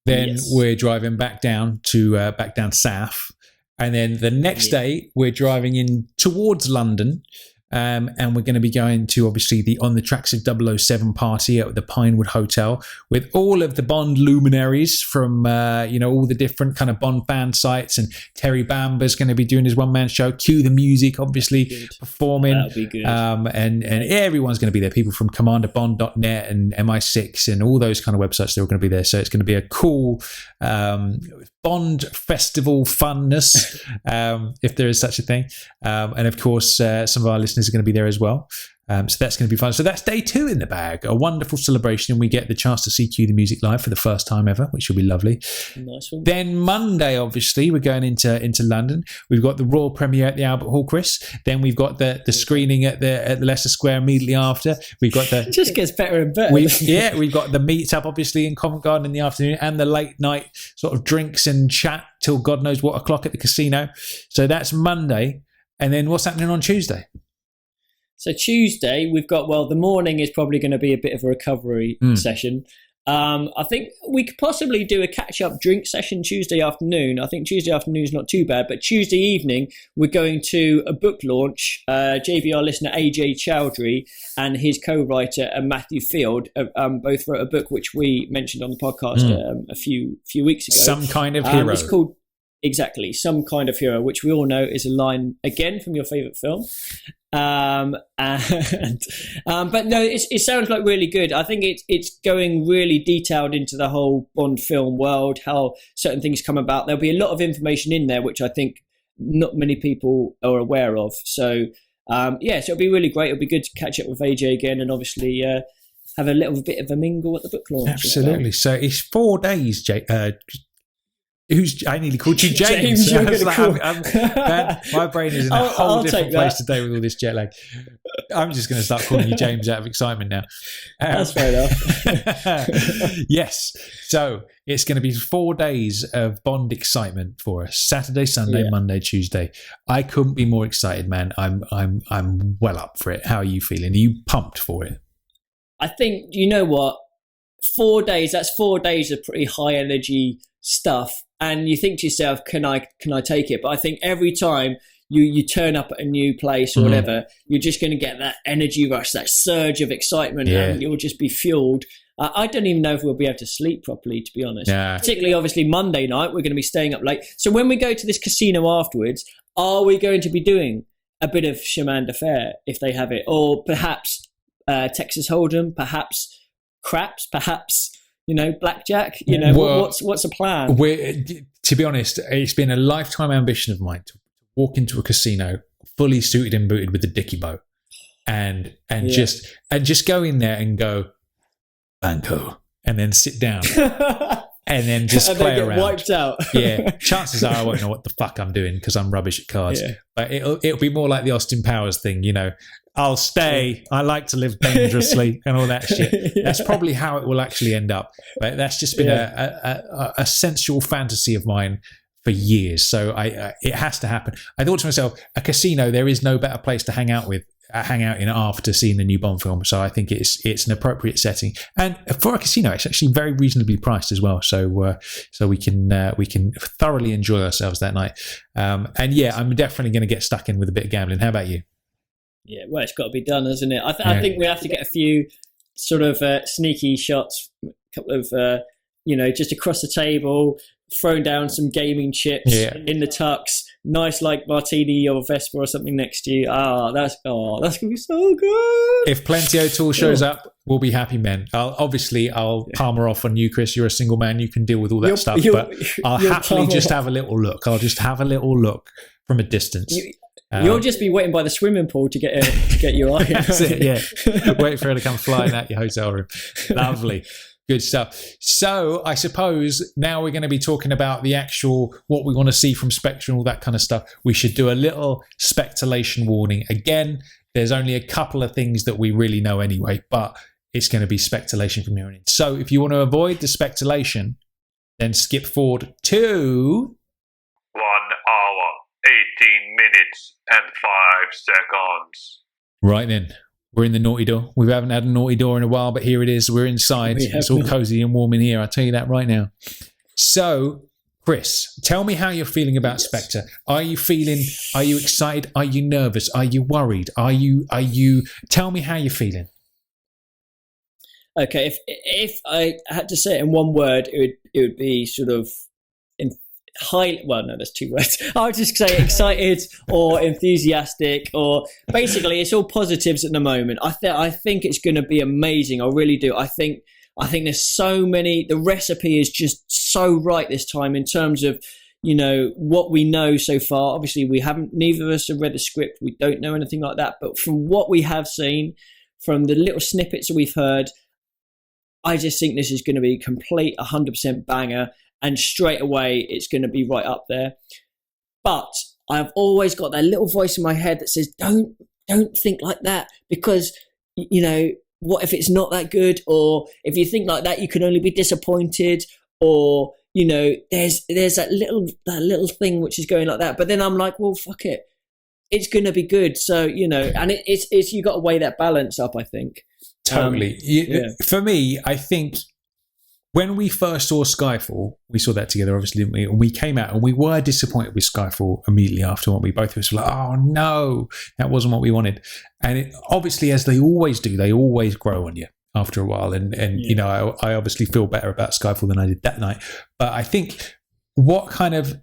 Then we're driving back down south, and then the next day we're driving in towards London. And we're going to be going to obviously the On the Tracks of 007 party at the Pinewood Hotel with all of the Bond luminaries from all the different kind of Bond fan sites, and Terry Bamber's going to be doing his one-man show. Cue the music, obviously performing. That'll be good. And everyone's going to be there. People from CommanderBond.net and MI6 and all those kind of websites, they're all going to be there. So it's going to be a cool Bond festival funness, if there is such a thing. And of course, some of our listeners are going to be there as well. So that's going to be fun. So that's day 2 in the bag, a wonderful celebration. And we get the chance to see Cue the Music live for the first time ever, which will be lovely. Nice one. Then Monday, obviously, we're going into London. We've got the Royal Premiere at the Albert Hall, Chris. Then we've got the screening at the Leicester Square immediately after. We've got the... It just gets better and better. We've got the meet up, obviously, in Covent Garden in the afternoon, and the late night sort of drinks and chat till God knows what o'clock at the casino. So that's Monday. And then what's happening on Tuesday? So Tuesday, we've got, the morning is probably going to be a bit of a recovery session. I think we could possibly do a catch-up drink session Tuesday afternoon. I think Tuesday afternoon is not too bad, but Tuesday evening, we're going to a book launch. JBR listener AJ Chowdhury and his co-writer Matthew Field both wrote a book which we mentioned on the podcast a few weeks ago. Some Kind of Hero. It's called exactly, some kind of hero, which we all know is a line again from your favourite film. But no, it sounds like really good. I think it's going really detailed into the whole Bond film world, how certain things come about. There'll be a lot of information in there, which I think not many people are aware of. So so it'll be really great. It'll be good to catch up with AJ again, and obviously have a little bit of a mingle at the book launch. Absolutely. So it's 4 days, Jake. I nearly called you James. My brain is in a whole different place today with all this jet lag. I'm just going to start calling you James out of excitement now. That's fair enough. Yes. So it's going to be 4 days of Bond excitement for us. Saturday, Sunday, Monday, Tuesday. I couldn't be more excited, man. I'm well up for it. How are you feeling? Are you pumped for it? I think, you know what? 4 days, that's 4 days of pretty high energy stuff. And you think to yourself, can I take it? But I think every time you turn up at a new place or whatever, you're just going to get that energy rush, that surge of excitement, and you'll just be fueled. I don't even know if we'll be able to sleep properly, to be honest. Yeah. Particularly, obviously, Monday night, we're going to be staying up late. So when we go to this casino afterwards, are we going to be doing a bit of chemin de fer, if they have it? Or perhaps Texas Hold'em, perhaps craps, perhaps... blackjack. What's the plan? To be honest, it's been a lifetime ambition of mine to walk into a casino fully suited and booted with a dicky boat, and just go in there and go Banco, and then sit down, and then just play get around. Wiped out. Yeah, chances are I won't know what the fuck I'm doing because I'm rubbish at cards. Yeah. But it'll be more like the Austin Powers thing, I'll stay. I like to live dangerously and all that shit. That's probably how it will actually end up. But that's just been a sensual fantasy of mine for years. So it has to happen. I thought to myself, a casino, there is no better place to hang out in after seeing the new Bond film. So I think it's an appropriate setting. And for a casino, it's actually very reasonably priced as well. So we can thoroughly enjoy ourselves that night. I'm definitely going to get stuck in with a bit of gambling. How about you? Yeah, well, it's got to be done, hasn't it? I think we have to get a few sort of sneaky shots, a couple of, just across the table, thrown down some gaming chips in the tux, nice like martini or Vespa or something next to you. That's going to be so good. If Plenty O'Toole shows up, we'll be happy men. I'll palmer off on you, Chris. You're a single man. You can deal with all that stuff. But I'll happily just have a little look. I'll just have a little look from a distance. You'll just be waiting by the swimming pool to get your eye. That's it, yeah. Wait for her to come flying out your hotel room. Lovely. Good stuff. So I suppose now we're going to be talking about the actual, what we want to see from Spectre and all that kind of stuff. We should do a little SPECTRE-lation warning. Again, there's only a couple of things that we really know anyway, but it's going to be SPECTRE-lation from here on in. So if you want to avoid the SPECTRE-lation, then skip forward to... 1 hour, 18 minutes, and 5 seconds. Right then. We're in the naughty door. We haven't had a naughty door in a while, but here it is. We're inside. It's all cozy and warm in here. I'll tell you that right now. So, Chris, tell me how you're feeling about Spectre. Are you excited? Are you nervous? Are you worried? Tell me how you're feeling. Okay, if I had to say it in one word, it would be sort of there's 2 words. I would just say excited or enthusiastic, or basically it's all positives at the moment. I think it's going to be amazing. I really do. I think there's so many. The recipe is just so right this time in terms of what we know so far. Obviously, neither of us have read the script. We don't know anything like that. But from what we have seen, from the little snippets that we've heard, I just think this is going to be a complete 100% banger. And straight away, it's going to be right up there. But I've always got that little voice in my head that says, don't think like that, because, what if it's not that good? Or if you think like that, you can only be disappointed. Or, there's that little thing which is going like that. But then I'm like, well, fuck it. It's going to be good. So, and it's you got to weigh that balance up, I think. Totally. For me, I think... when we first saw Skyfall, we saw that together, obviously, didn't we? And we came out and we were disappointed with Skyfall immediately after. We both of us were like, oh no, that wasn't what we wanted. And obviously, as they always do, they always grow on you after a while. And I obviously feel better about Skyfall than I did that night. But I think what kind of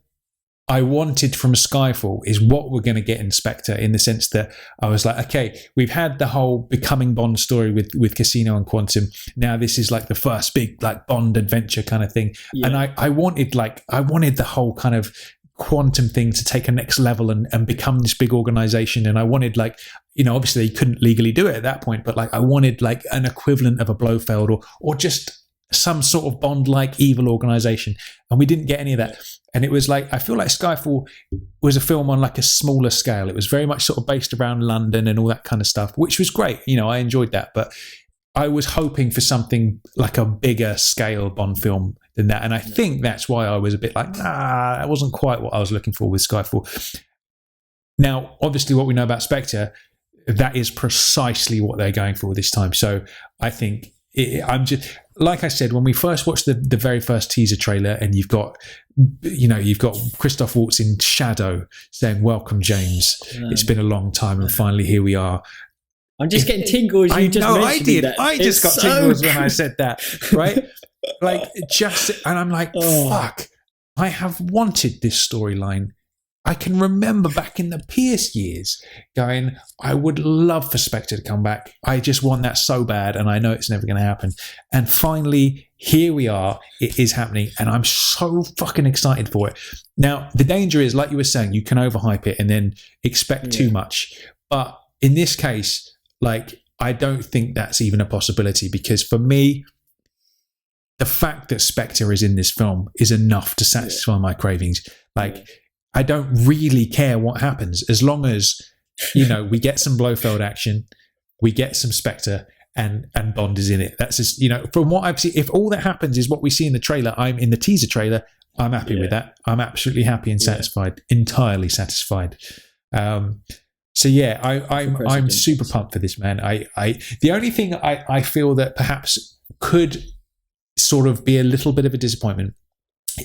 I wanted from Skyfall is what we're going to get in Spectre, in the sense that I was like, okay, we've had the whole becoming Bond story with Casino and Quantum. Now this is like the first big like Bond adventure kind of thing. Yeah. And I wanted the whole kind of Quantum thing to take a next level and become this big organization. And I wanted like, you know, obviously they couldn't legally do it at that point, but like I wanted like an equivalent of a Blofeld or just some sort of Bond-like evil organization. And we didn't get any of that. And it was like, I feel like Skyfall was a film on like a smaller scale. It was very much sort of based around London and all that kind of stuff, which was great. You know, I enjoyed that. But I was hoping for something like a bigger scale Bond film than that. And I think that's why I was a bit like, nah, that wasn't quite what I was looking for with Skyfall. Now, obviously what we know about Spectre, that is precisely what they're going for this time. So I think I'm just, like I said, when we first watched the very first teaser trailer, and you've got Christoph Waltz in shadow saying, "Welcome, James. It's been a long time, and finally here we are." I'm just getting tingles. I did. I just got tingles when I said that, right? And I'm like, fuck, I have wanted this storyline. I can remember back in the Pierce years going, I would love for Spectre to come back. I just want that so bad, and I know it's never going to happen. And finally, here we are. It is happening, and I'm so fucking excited for it. Now, the danger is, like you were saying, you can overhype it and then expect too much. But in this case, like, I don't think that's even a possibility, because for me, the fact that Spectre is in this film is enough to satisfy my cravings. Like, I don't really care what happens, as long as, you know, we get some Blofeld action, we get some Spectre, and Bond is in it. That's just, you know, from what I've seen, if all that happens is what we see in the trailer, I'm in the teaser trailer, I'm happy with that. I'm absolutely happy and satisfied, entirely satisfied. So yeah, I'm super pumped for this, man. The only thing I feel that perhaps could sort of be a little bit of a disappointment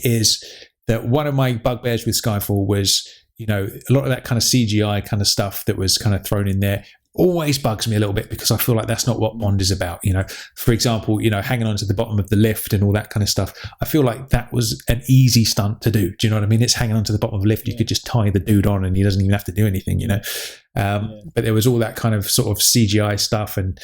is that one of my bugbears with Skyfall was, you know, a lot of that kind of CGI kind of stuff that was kind of thrown in there always bugs me a little bit, because I feel like that's not what Bond is about. You know, for example, you know, hanging on to the bottom of the lift and all that kind of stuff. I feel like that was an easy stunt to do. Do you know what I mean? It's hanging on to the bottom of the lift. You could just tie the dude on and he doesn't even have to do anything, you know. But there was all that kind of sort of CGI stuff and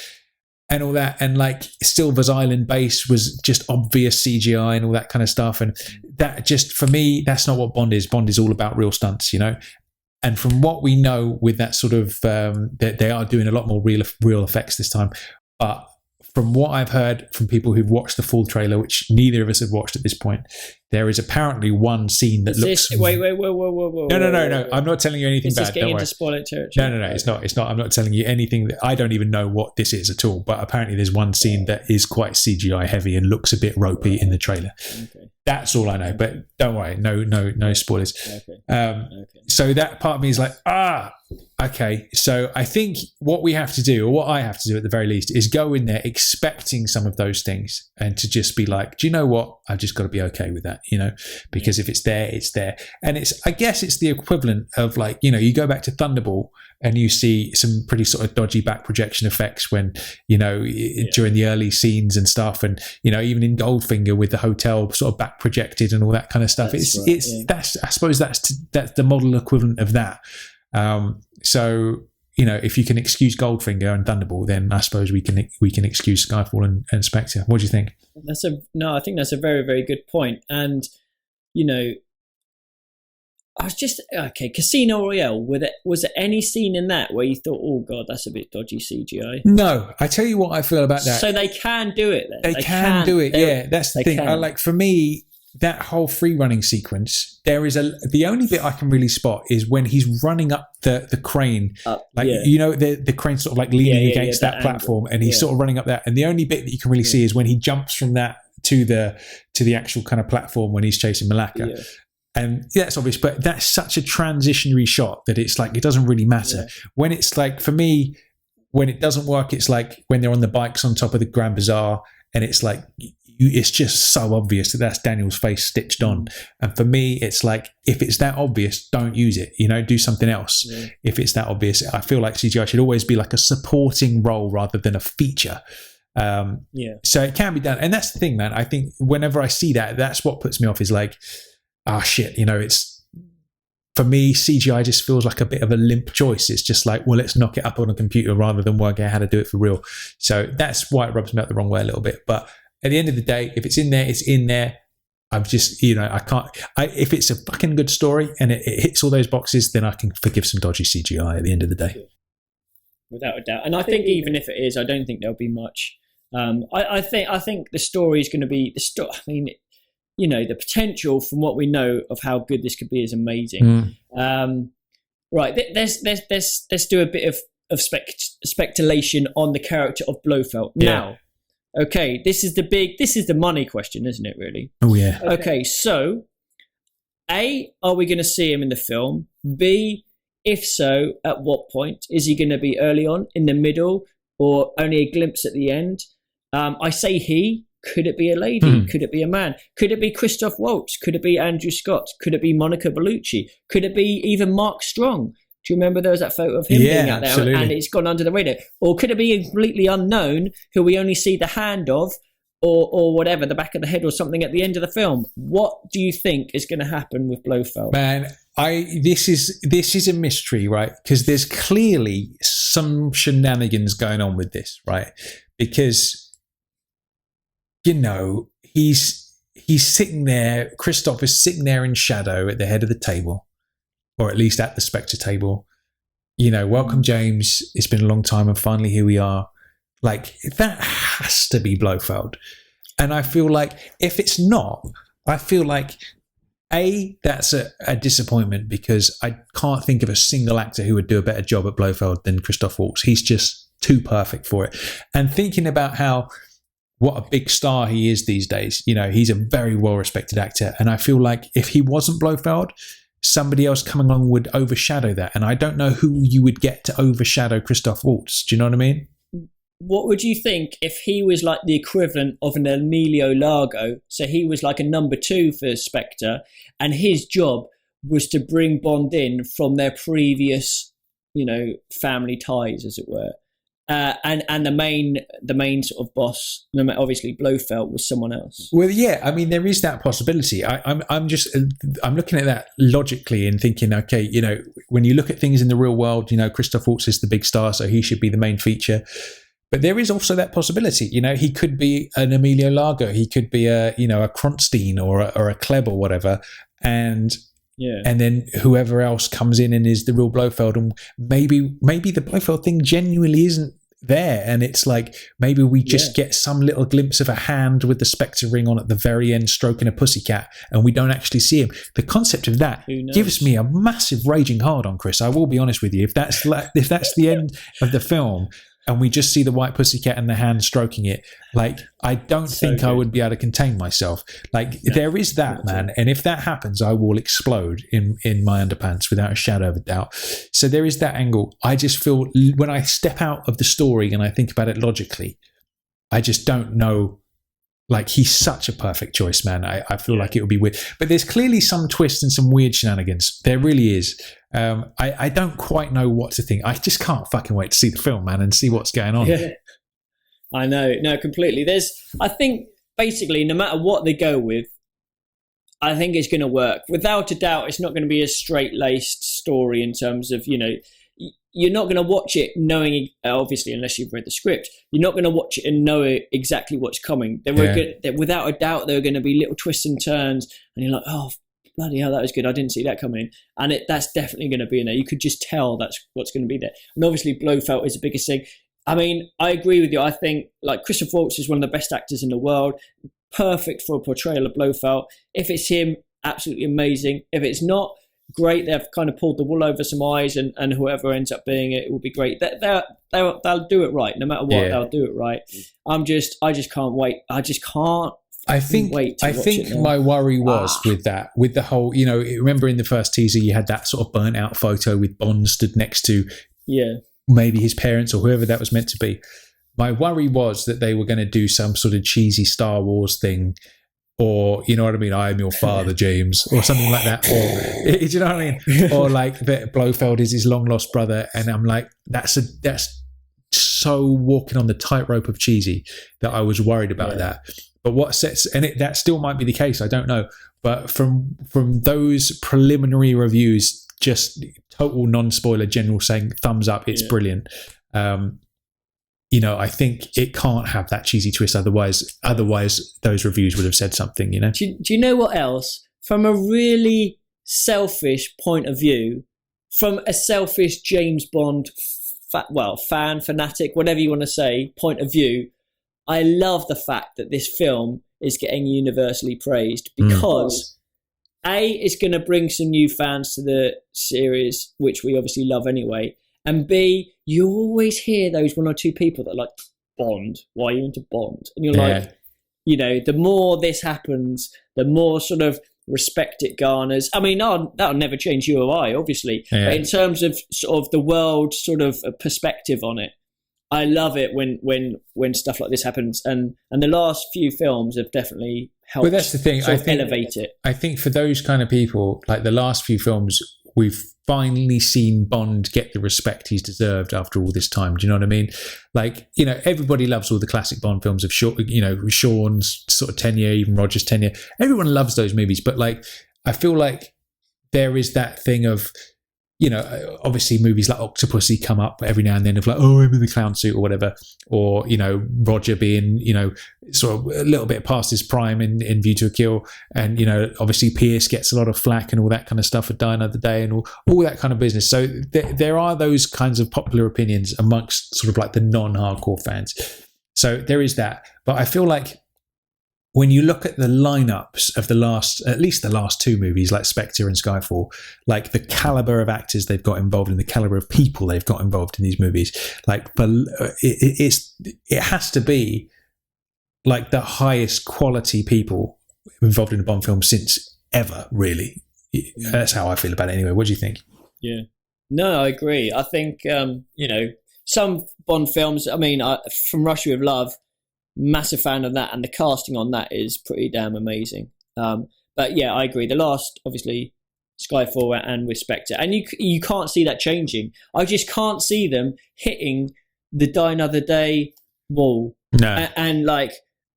all that, and like Silver's Island base was just obvious CGI and all that kind of stuff, and that just, for me, that's not what Bond is. Bond is all about real stunts, you know. And from what we know with that sort of, they are doing a lot more real effects this time. But from what I've heard from people who've watched the full trailer, which neither of us have watched at this point, there is apparently one scene that looks... Wait. No. I'm not telling you anything bad. Is this getting into spoiler territory? No. It's not. I'm not telling you anything. I don't even know what this is at all. But apparently there's one scene that is quite CGI heavy and looks a bit ropey in the trailer. Okay. That's all I know. But don't worry. No spoilers. Okay. So that part of me is like, okay. So I think what we have to do, or what I have to do at the very least, is go in there expecting some of those things and to just be like, do you know what? I've just got to be okay with that, you know, because if it's there, it's there. And I guess it's the equivalent of, like, you know, you go back to Thunderball and you see some pretty sort of dodgy back projection effects when, you know, during the early scenes and stuff. And, you know, even in Goldfinger with the hotel sort of back projected and all that kind of stuff. That's I suppose that's the model equivalent of that. So, you know, if you can excuse Goldfinger and Thunderball, then I suppose we can excuse Skyfall and Spectre. What do you think? I think that's a very, very good point. And, you know, I was just, Casino Royale, was there any scene in that where you thought, oh God, that's a bit dodgy CGI? No, I tell you what I feel about that. So they can do it then? They can do it, yeah. That's the thing. Like, for me, that whole free running sequence, the only bit I can really spot is when he's running up the crane, you know, the crane sort of like leaning against that platform, and he's sort of running up that. And the only bit that you can really see is when he jumps from that to the actual kind of platform when he's chasing Malacca. Yeah. And that's obvious, but that's such a transitionary shot that it's like, it doesn't really matter. Yeah. When it's like, for me, when it doesn't work, it's like when they're on the bikes on top of the Grand Bazaar, and it's like, it's just so obvious that that's Daniel's face stitched on. And for me, it's like, if it's that obvious, don't use it, you know, do something else. Yeah. If it's that obvious, I feel like CGI should always be like a supporting role rather than a feature. So it can be done. And that's the thing, man. I think whenever I see that, that's what puts me off, is like, shit, you know, it's for me, CGI just feels like a bit of a limp choice. It's just like, well, let's knock it up on a computer rather than work out how to do it for real. So that's why it rubs me out the wrong way a little bit. But at the end of the day, if it's in there, it's in there. I'm just, I can't. If it's a fucking good story and it hits all those boxes, then I can forgive some dodgy CGI at the end of the day. Without a doubt. And I think even if it is, I don't think there'll be much. I think the story is going to be the potential from what we know of how good this could be is amazing. Right, let's do a bit of speculation on the character of Blofeld. Yeah. Now, okay, this is the money question, isn't it, really? Oh, yeah. Okay, so, A, are we going to see him in the film? B, if so, at what point? Is he going to be early on, in the middle, or only a glimpse at the end? I say he. Could it be a lady? Could it be a man? Could it be Christoph Waltz? Could it be Andrew Scott? Could it be Monica Bellucci? Could it be even Mark Strong? Do you remember there was that photo of him being out there absolutely. And it's gone under the radar? Or could it be a completely unknown who we only see the hand of or whatever, the back of the head or something at the end of the film? What do you think is going to happen with Blofeld? Man, this is a mystery, right? Because there's clearly some shenanigans going on with this, right? Because he's sitting there. Christoph is sitting there in shadow at the head of the table, or at least at the Spectre table. Welcome, James. It's been a long time, and finally here we are. Like, that has to be Blofeld. And I feel like if it's not, I feel like that's a disappointment, because I can't think of a single actor who would do a better job at Blofeld than Christoph Waltz. He's just too perfect for it. And thinking about what a big star he is these days. He's a very well-respected actor. And I feel like if he wasn't Blofeld, somebody else coming along would overshadow that. And I don't know who you would get to overshadow Christoph Waltz. Do you know what I mean? What would you think if he was like the equivalent of an Emilio Largo? So he was like a number 2 for Spectre, and his job was to bring Bond in from their previous, family ties, as it were. And the main sort of boss, obviously Blofeld, was someone else. Well, yeah, I mean, there is that possibility. I'm looking at that logically and thinking, okay, when you look at things in the real world, Christoph Waltz is the big star, so he should be the main feature. But there is also that possibility. He could be an Emilio Largo, he could be a Kronstein or a Kleb or whatever, and then whoever else comes in and is the real Blofeld, and maybe the Blofeld thing genuinely isn't there, and it's like maybe we just get some little glimpse of a hand with the Spectre ring on at the very end stroking a pussycat, and we don't actually see him. The concept of that gives me a massive raging hard on, Chris. I will be honest with you. If that's the end of the film and we just see the white pussycat and the hand stroking it, like, I don't think I would be able to contain myself. Like, there is that, man. And if that happens, I will explode in my underpants without a shadow of a doubt. So there is that angle. I just feel when I step out of the story and I think about it logically, I just don't know. Like, he's such a perfect choice, man. I feel like it would be weird. But there's clearly some twists and some weird shenanigans. There really is. I don't quite know what to think. I just can't fucking wait to see the film, man, and see what's going on. Yeah. I know. No, completely. I think, basically, no matter what they go with, I think it's going to work. Without a doubt, it's not going to be a straight-laced story in terms of, you're not going to watch it knowing, obviously, unless you've read the script, you're not going to watch it and know exactly what's coming. Without a doubt, there are going to be little twists and turns, and you're like, oh, bloody hell, that was good. I didn't see that coming in. And that's definitely going to be in there. You could just tell that's what's going to be there. And obviously, Blofeld is the biggest thing. I mean, I agree with you. I think, like, Christoph Waltz is one of the best actors in the world. Perfect for a portrayal of Blofeld. If it's him, absolutely amazing. If it's not, great. They've kind of pulled the wool over some eyes, and whoever ends up being it will be great. They'll do it right. No matter what, they'll do it right. I just can't wait. I just can't. I think my worry was with the whole, remember in the first teaser you had that sort of burnt out photo with Bond stood next to maybe his parents or whoever that was meant to be. My worry was that they were going to do some sort of cheesy Star Wars thing, or, you know what I mean, I am your father, James, or something like that. Or, do you know what I mean? Or like that Blofeld is his long lost brother. And I'm like, that's so walking on the tightrope of cheesy that I was worried about that. But that still might be the case. I don't know. But from those preliminary reviews just total non-spoiler general saying thumbs up, it's brilliant. I think it can't have that cheesy twist. Otherwise those reviews would have said something. Do you know what else? From a really selfish point of view, from a selfish James Bond fanatic, whatever you want to say, point of view, I love the fact that this film is getting universally praised because A, it's going to bring some new fans to the series, which we obviously love anyway, and B, you always hear those one or two people that are like, Bond, why are you into Bond? And you're like, the more this happens, the more sort of respect it garners. I mean, that'll never change you or I, obviously. But in terms of sort of the world sort of perspective on it, I love it when stuff like this happens. And the last few films have definitely helped. Well, that's the thing. I think elevate it. I think for those kind of people, like the last few films, we've finally seen Bond get the respect he's deserved after all this time. Do you know what I mean? Like, everybody loves all the classic Bond films of Sean's sort of tenure, even Roger's tenure. Everyone loves those movies, but like, I feel like there is that thing of, obviously movies like Octopussy come up every now and then of like, oh, I'm in the clown suit or whatever, or Roger being sort of a little bit past his prime in View to a Kill, and obviously Pierce gets a lot of flack and all that kind of stuff for Die Another Day and all that kind of business. So there are those kinds of popular opinions amongst sort of like the non-hardcore fans. So there is that, but I feel like when you look at the lineups of at least the last two movies, like Spectre and Skyfall, like the caliber of actors they've got involved in, the caliber of people they've got involved in these movies, like it has to be like the highest quality people involved in a Bond film since ever, really. That's how I feel about it anyway. What do you think? Yeah. No, I agree. I think, some Bond films, from Russia with Love, massive fan of that, and the casting on that is pretty damn amazing. But yeah, I agree. The last, obviously, Skyfall and with Spectre, and you can't see that changing. I just can't see them hitting the Die Another Day wall. No, and like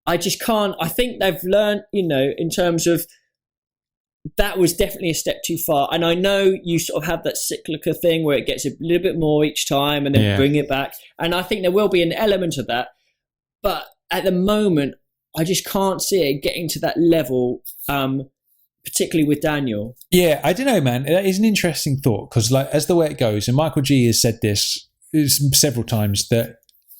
I just can't. I think they've learned, in terms of that was definitely a step too far. And I know you sort of have that cyclical thing where it gets a little bit more each time and then bring it back. And I think there will be an element of that, but at the moment, I just can't see it getting to that level, particularly with Daniel. Yeah, I don't know, man. That is an interesting thought because, like, as the way it goes, and Michael G has said this several times, that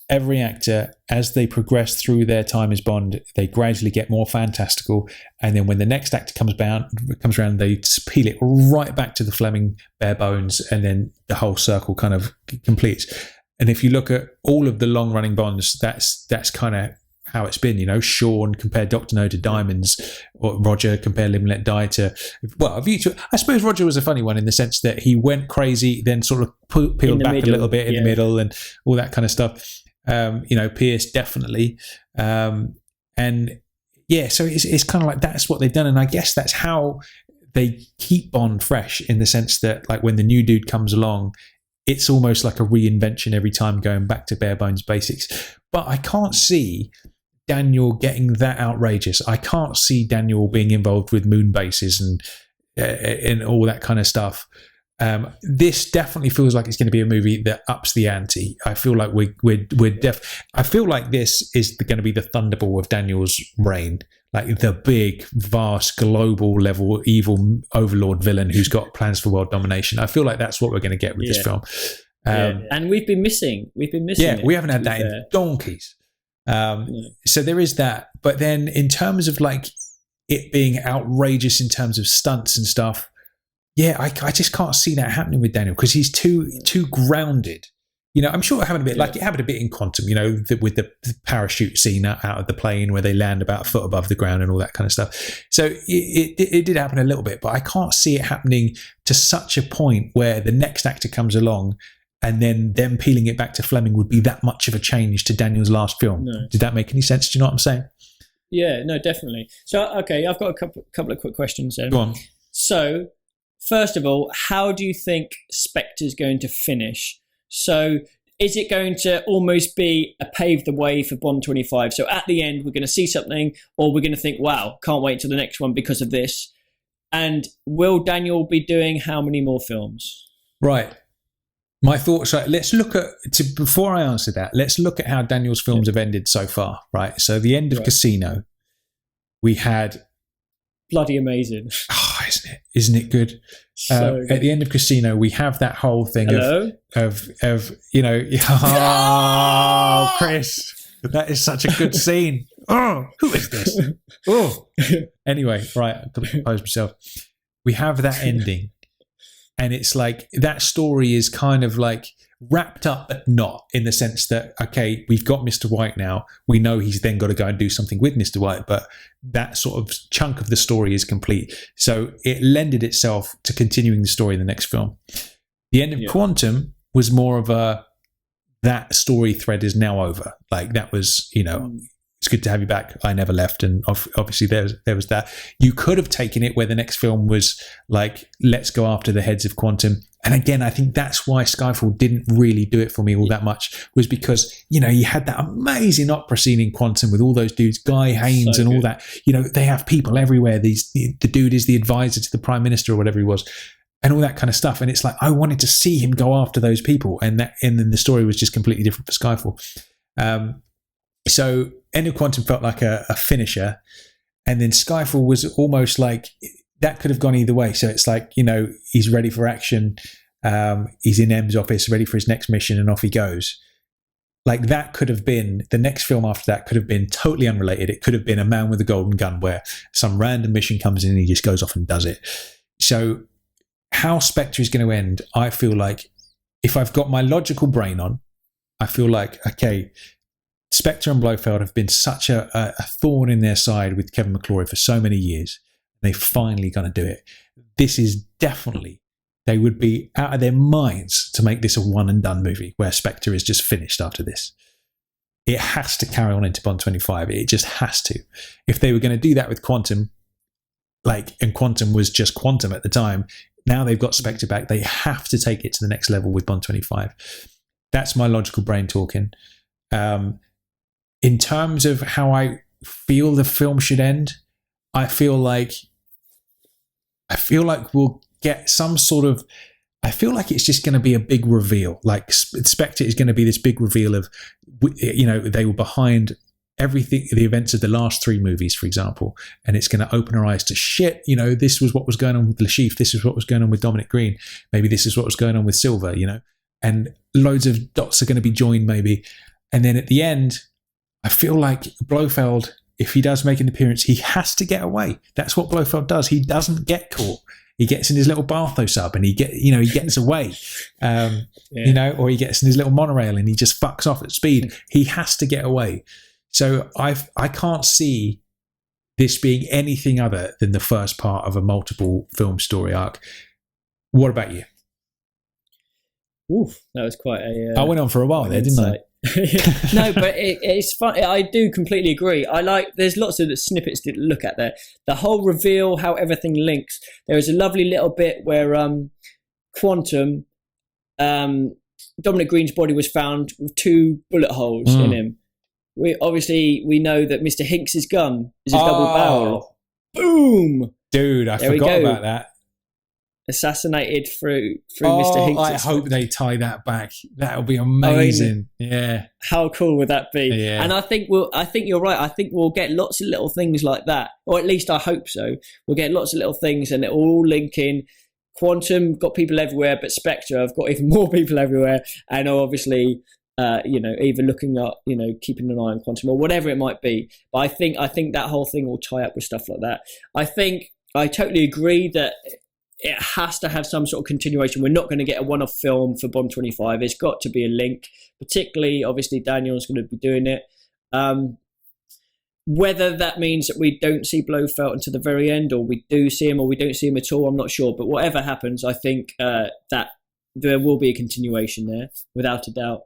every actor, as they progress through their time as Bond, they gradually get more fantastical, and then when the next actor comes around, they peel it right back to the Fleming bare bones, and then the whole circle kind of completes. And if you look at all of the long-running Bonds, that's kind of how it's been. Sean compared Dr. No to Diamonds, or Roger compared Live and Let Die to, I suppose Roger was a funny one in the sense that he went crazy, then sort of peeled back a little bit in the middle and all that kind of stuff. Pierce definitely. So it's kind of like that's what they've done. And I guess that's how they keep Bond fresh, in the sense that, like, when the new dude comes along, it's almost like a reinvention every time, going back to bare bones basics. But I can't see Daniel getting that outrageous. I can't see Daniel being involved with moon bases and all that kind of stuff. This definitely feels like it's going to be a movie that ups the ante. I feel like I feel like this is going to be the thunderball of Daniel's reign, like the big, vast, global level evil overlord villain who's got plans for world domination. I feel like that's what we're going to get with this film. And we've been missing. Yeah, we haven't had that in donkeys. So there is that. But then in terms of like it being outrageous in terms of stunts and stuff, I just can't see that happening with Daniel because he's too grounded. I'm sure it happened a bit like it happened a bit in Quantum, with the parachute scene out of the plane where they land about a foot above the ground and all that kind of stuff. So it did happen a little bit, but I can't see it happening to such a point where the next actor comes along and then them peeling it back to Fleming would be that much of a change to Daniel's last film. No. Did that make any sense? Do you know what I'm saying? Yeah, no, definitely. So, okay, I've got a couple of quick questions then. Go on. So, first of all, how do you think Spectre's going to finish? So, is it going to almost be a pave the way for Bond 25? So, at the end, we're going to see something, or we're going to think, wow, can't wait till the next one because of this? And will Daniel be doing how many more films? Right. My thoughts are, let's look at, before I answer that, let's look at how Daniel's films have ended so far, right? So the end of Casino, we had... Bloody amazing. Oh, isn't it good? Good. At the end of Casino, we have that whole thing of you know, oh, Chris, that is such a good scene. Oh, who is this? Oh. Anyway, right, I've got to compose myself. We have that ending. And it's like that story is kind of like wrapped up, but not, in the sense that, okay, we've got Mr. White now. We know he's then got to go and do something with Mr. White, but that sort of chunk of the story is complete. So it lended itself to continuing the story in the next film. The end of Quantum was more of that story thread is now over. Like that was, you know, it's good to have you back. I never left. And obviously there was that. You could have taken it where the next film was like, let's go after the heads of Quantum. And again, I think that's why Skyfall didn't really do it for me all that much, was because, you know, you had that amazing opera scene in Quantum with all those dudes, Guy Haynes and all that. You know, they have people everywhere. The dude is the advisor to the Prime Minister or whatever he was, and all that kind of stuff. And it's like, I wanted to see him go after those people. And then the story was just completely different for Skyfall. So End of Quantum felt like a finisher, and then Skyfall was almost like that could have gone either way. So it's like, you know, he's ready for action. He's in M's office, ready for his next mission, and off he goes. Like that could have been, the next film after that could have been totally unrelated. It could have been A Man with a Golden Gun, where some random mission comes in and he just goes off and does it. So how Spectre is going to end, I feel like, if I've got my logical brain on, I feel like, okay, Spectre and Blofeld have been such a thorn in their side with Kevin McClory for so many years. They're finally going to do it. This is definitely, they would be out of their minds to make this a one and done movie where Spectre is just finished after this. It has to carry on into Bond 25. It just has to. If they were going to do that with Quantum, and Quantum was just Quantum at the time, now they've got Spectre back. They have to take it to the next level with Bond 25. That's my logical brain talking. In terms of how I feel the film should end, I feel like we'll get some sort of, I feel like it's just going to be a big reveal. Like Spectre is going to be this big reveal of, you know, they were behind everything, the events of the last three movies, for example, and it's going to open our eyes to shit. You know, this was what was going on with Lashif. This is what was going on with Dominic Green. Maybe this is what was going on with Silver, you know, and loads of dots are going to be joined maybe. And then at the end, I feel like Blofeld, if he does make an appearance, he has to get away. That's what Blofeld does. He doesn't get caught. He gets in his little Bartho sub and he gets away, you know, or he gets in his little monorail and he just fucks off at speed. He has to get away. So I can't see this being anything other than the first part of a multiple film story arc. What about you? Oof, that was quite a... I went on for a while there, didn't I? No, but it's fun. I do completely agree. There's lots of snippets to look at there. The whole reveal, how everything links. There is a lovely little bit where Quantum, Dominic Green's body was found with 2 bullet holes in him. We know that Mr. Hinks's gun is a double barrel. Boom, dude! I forgot about that. Assassinated through Mr. Hinks. I hope they tie that back. That'll be amazing. Yeah. How cool would that be? Yeah. And I think you're right. I think we'll get lots of little things like that, or at least I hope so. We'll get lots of little things, and it all link in. Quantum got people everywhere, but Spectre have got even more people everywhere, and obviously, either looking at, keeping an eye on Quantum or whatever it might be. But I think that whole thing will tie up with stuff like that. I totally agree that it has to have some sort of continuation. We're not going to get a one-off film for Bond 25. It's got to be a link. Particularly, obviously, Daniel's going to be doing it. Whether that means that we don't see Blofeld until the very end, or we do see him, or we don't see him at all, I'm not sure. But whatever happens, I think that there will be a continuation there, without a doubt.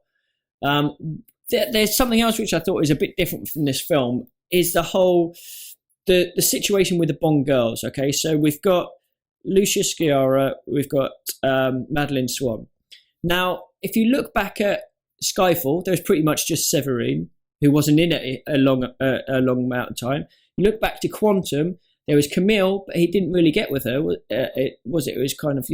There's something else which I thought is a bit different from this film, is the whole the situation with the Bond girls. Okay, so we've got Lucia Sciarra, we've got Madeline Swan. Now, if you look back at Skyfall, there's pretty much just Severine, who wasn't in it a long amount of time. You look back to Quantum, There was Camille, but he didn't really get with her. It was kind of,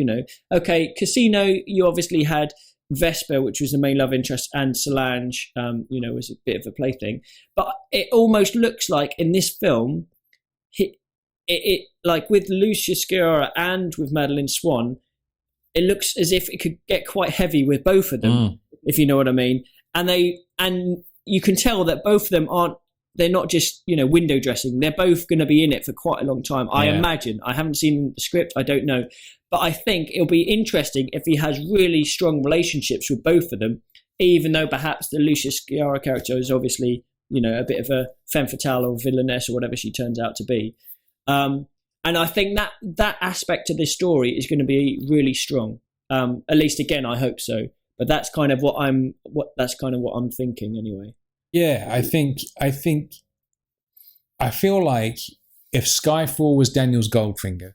okay, Casino, you obviously had Vesper, which was the main love interest, and Solange, was a bit of a plaything. But it almost looks like in this film, it like with Lucia Sciarra and with Madeline Swan, it looks as if it could get quite heavy with both of them, if you know what I mean. And you can tell that both of them they're not just, window dressing. They're both going to be in it for quite a long time. I imagine. I haven't seen the script. I don't know. But I think it'll be interesting if he has really strong relationships with both of them, even though perhaps the Lucia Sciarra character is obviously, a bit of a femme fatale or villainess or whatever she turns out to be. And I think that aspect of this story is going to be really strong. At least, again, I hope so. But that's kind of what I'm thinking anyway. Yeah, I feel like if Skyfall was Daniel's Goldfinger,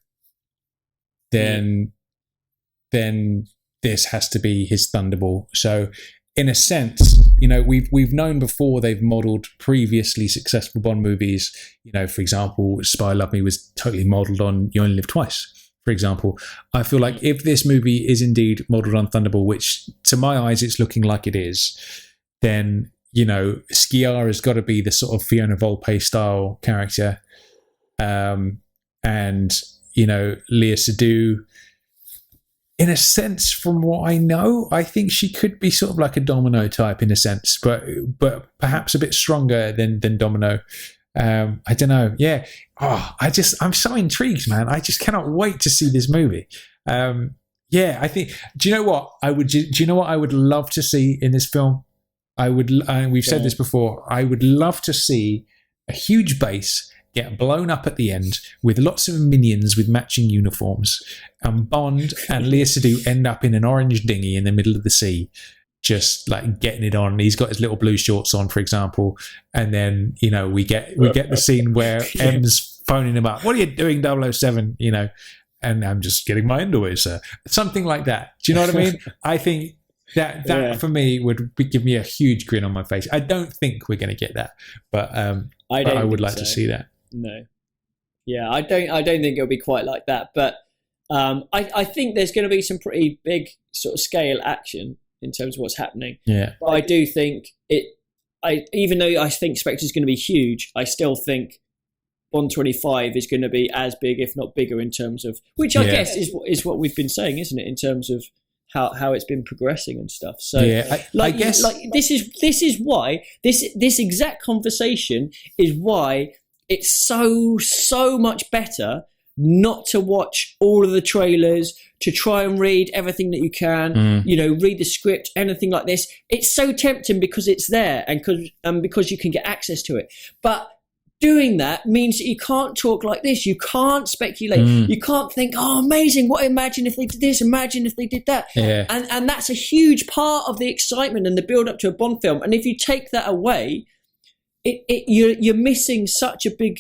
then this has to be his Thunderball. So in a sense, we've known before they've modelled previously successful Bond movies. For example, Spy Love Me was totally modelled on You Only Live Twice, for example. I feel like if this movie is indeed modelled on Thunderball, which to my eyes it's looking like it is, then Sciarra has got to be the sort of Fiona Volpe style character. And, Léa Seydoux, in a sense, from what I know, I think she could be sort of like a Domino type in a sense, but perhaps a bit stronger than Domino. I don't know. Yeah. I'm so intrigued, man. I just cannot wait to see this movie. I think, do you know what I would love to see in this film? We've said this before, I would love to see a huge base get blown up at the end with lots of minions with matching uniforms, and Bond and Léa Seydoux end up in an orange dinghy in the middle of the sea, just like getting it on. He's got his little blue shorts on, for example, and then we get the scene where M's phoning him up. What are you doing, 007? And I'm just getting my underwear, sir. Something like that. Do you know what I mean? I think that for me would give me a huge grin on my face. I don't think we're going to get that, but I would like to see that. No, yeah, I don't think it'll be quite like that. But I think there's going to be some pretty big sort of scale action in terms of what's happening. Yeah, but I do think even though I think Spectre's going to be huge, I still think Bond 25 is going to be as big, if not bigger, in terms of which I guess is what we've been saying, isn't it? In terms of how it's been progressing and stuff. So I guess this is why this exact conversation is why it's so much better not to watch all of the trailers, to try and read everything that you can, read the script, anything like this. It's so tempting because it's there and because you can get access to it. But doing that means that you can't talk like this. You can't speculate. You can't think, oh, amazing. Imagine if they did this. Imagine if they did that. Yeah. And that's a huge part of the excitement and the build up to a Bond film. And if you take that away, you're missing such a big,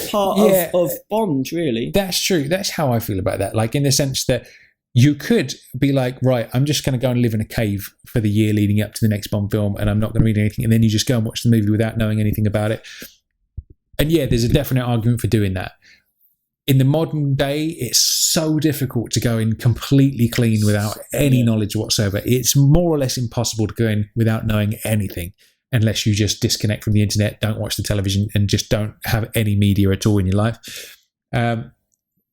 part of Bond, really. That's true. That's how I feel about that. Like in the sense that you could be like, right, I'm just going to go and live in a cave for the year leading up to the next Bond film, and I'm not going to read anything. And then you just go and watch the movie without knowing anything about it. And yeah, there's a definite argument for doing that. In the modern day, it's so difficult to go in completely clean without any knowledge whatsoever. It's more or less impossible to go in without knowing anything, unless you just disconnect from the internet, don't watch the television, and just don't have any media at all in your life.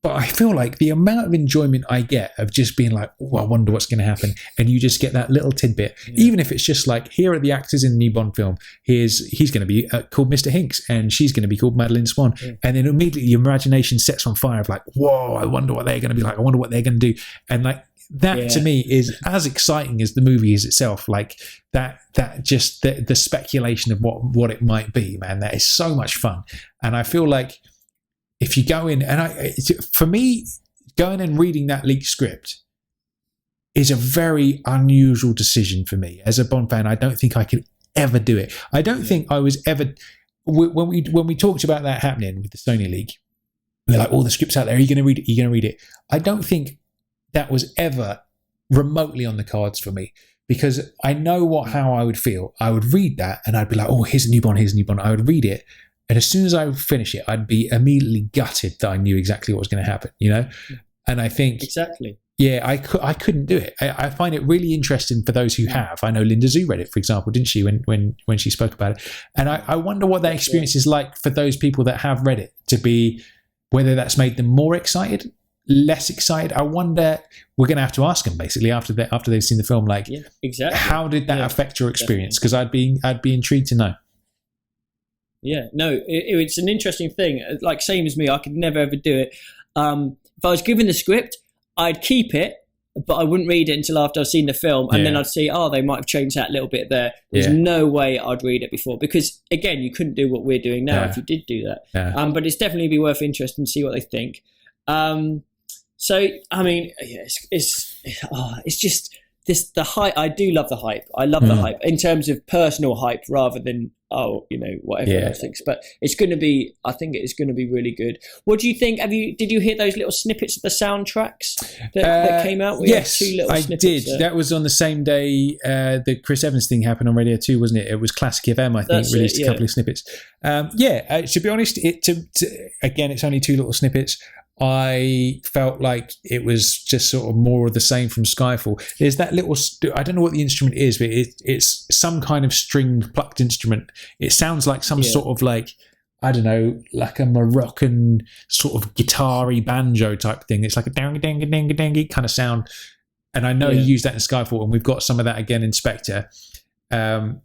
But I feel like the amount of enjoyment I get of just being like, oh, I wonder what's going to happen. And you just get that little tidbit, even if it's just like, here are the actors in the new Bond film. He's going to be called Mr. Hinks, and she's going to be called Madeline Swan. Yeah. And then immediately your imagination sets on fire of like, whoa, I wonder what they're going to be like. I wonder what they're going to do. And like, that to me is as exciting as the movie is itself. Like that just the speculation of what it might be, man, that is so much fun. And I feel like if you go in, and for me, going and reading that leaked script is a very unusual decision for me. As a Bond fan, I don't think I could ever do it. I don't think I was ever, when we talked about that happening with the Sony leak, we're like, oh, the script's out there, are you going to read it? Are you going to read it? I don't think that was ever remotely on the cards for me, because I know how I would feel. I would read that and I'd be like, oh, here's a new Bond, here's a new Bond. I would read it And as soon as I finish it, I'd be immediately gutted that I knew exactly what was going to happen, you know? And I think... Exactly. Yeah, I couldn't do it. I find it really interesting for those who have. I know Linda Zhu read it, for example, didn't she, when she spoke about it? And I wonder what that experience is like for those people that have read it, to be, whether that's made them more excited, less excited. I wonder, we're going to have to ask them basically after they've seen the film, like, exactly. How did that affect your experience? Because I'd be intrigued to know. Yeah, no, it's an interesting thing. Like, same as me, I could never ever do it. If I was given the script, I'd keep it, but I wouldn't read it until after I've seen the film, and then I'd see, they might have changed that little bit there. There's no way I'd read it before, because again, you couldn't do what we're doing now if you did do that. But it's definitely be worth interesting to see what they think. So I mean, it's just the hype. I do love the hype. I love the hype in terms of personal hype rather than what everyone else thinks. But it's going to be. I think it's going to be really good. What do you think? Did you hear those little snippets of the soundtracks that came out? Yes, 2 little I snippets did. That was on the same day the Chris Evans thing happened on Radio 2, wasn't it? It was Classic FM, I think, released a couple of snippets. To be honest, again, it's only 2 little snippets. I felt like it was just sort of more of the same from Skyfall. There's that little, I don't know what the instrument is, but it's some kind of stringed plucked instrument. It sounds like some sort of like, I don't know, like a Moroccan sort of guitar-y banjo type thing. It's like a dang-a-dang-a-dang-a-dang kind of sound. And I know he used that in Skyfall, and we've got some of that again in Spectre in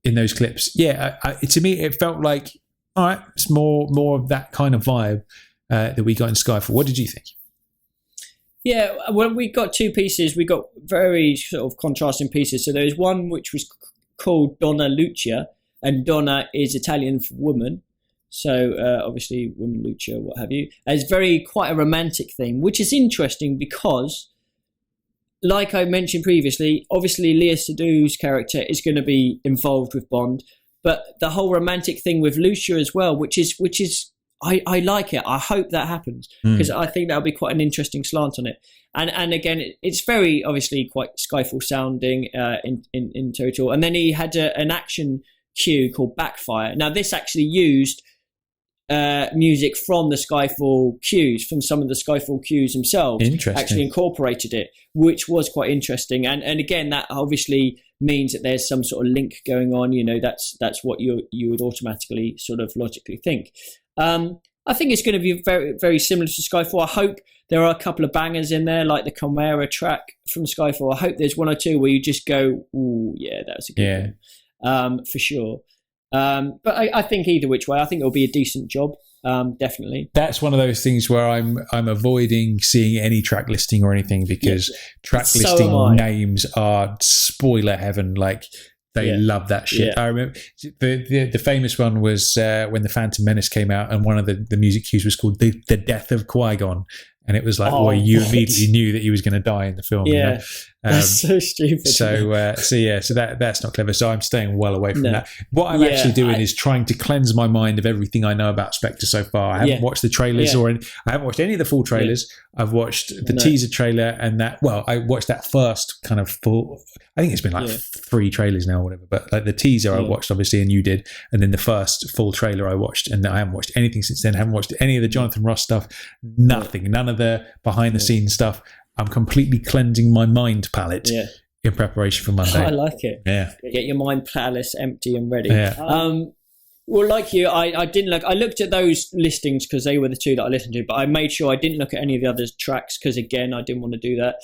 those clips. Yeah, to me, it felt like, all right, it's more of that kind of vibe that we got in Skyfall. What did you think? Yeah, well, we got 2 pieces. We got very sort of contrasting pieces. So there was one which was called Donna Lucia, and Donna is Italian for woman. So obviously, woman Lucia, what have you. And it's quite a romantic thing, which is interesting because, like I mentioned previously, obviously Léa Seydoux' character is going to be involved with Bond, but the whole romantic thing with Lucia as well, which is. I like it. I hope that happens because I think that'll be quite an interesting slant on it. And again, it's very obviously quite Skyfall sounding in total. And then he had an action cue called Backfire. Now this actually used music from the Skyfall cues, from some of the Skyfall cues themselves. Actually incorporated it, which was quite interesting. And again, that obviously means that there's some sort of link going on. You know, that's what you would automatically sort of logically think. I think it's going to be very, very similar to Skyfall. I hope there are a couple of bangers in there, like the Chimera track from Skyfall. I hope there's 1 or 2 where you just go, "Ooh, yeah, that was a good one," for sure. But I think either which way, I think it'll be a decent job. Definitely. That's one of those things where I'm avoiding seeing any track listing or anything because track listing names are spoiler heaven. Like. They love that shit. I remember the famous one was when the Phantom Menace came out, and one of the music cues was called the Death of Qui-Gon, and it was like, you immediately knew that he was going to die in the film. Yeah, you know? that's so stupid. So that's not clever. So I'm staying well away from that. What I'm actually doing is trying to cleanse my mind of everything I know about Spectre so far. I haven't watched the trailers I haven't watched any of the full trailers. I've watched the teaser trailer and that. Well, I watched that first kind of full. I think it's been like 3 trailers now or whatever. But like the teaser I watched obviously, and you did, and then the first full trailer I watched, and I haven't watched anything since then. I haven't watched any of the Jonathan Ross stuff. Nothing. None of the behind the scenes stuff. I'm completely cleansing my mind palette in preparation for Monday. I like it. Yeah. Get your mind palace empty and ready. Yeah. Well, like you, I didn't look. I looked at those listings because they were the 2 that I listened to, but I made sure I didn't look at any of the other tracks because, again, I didn't want to do that.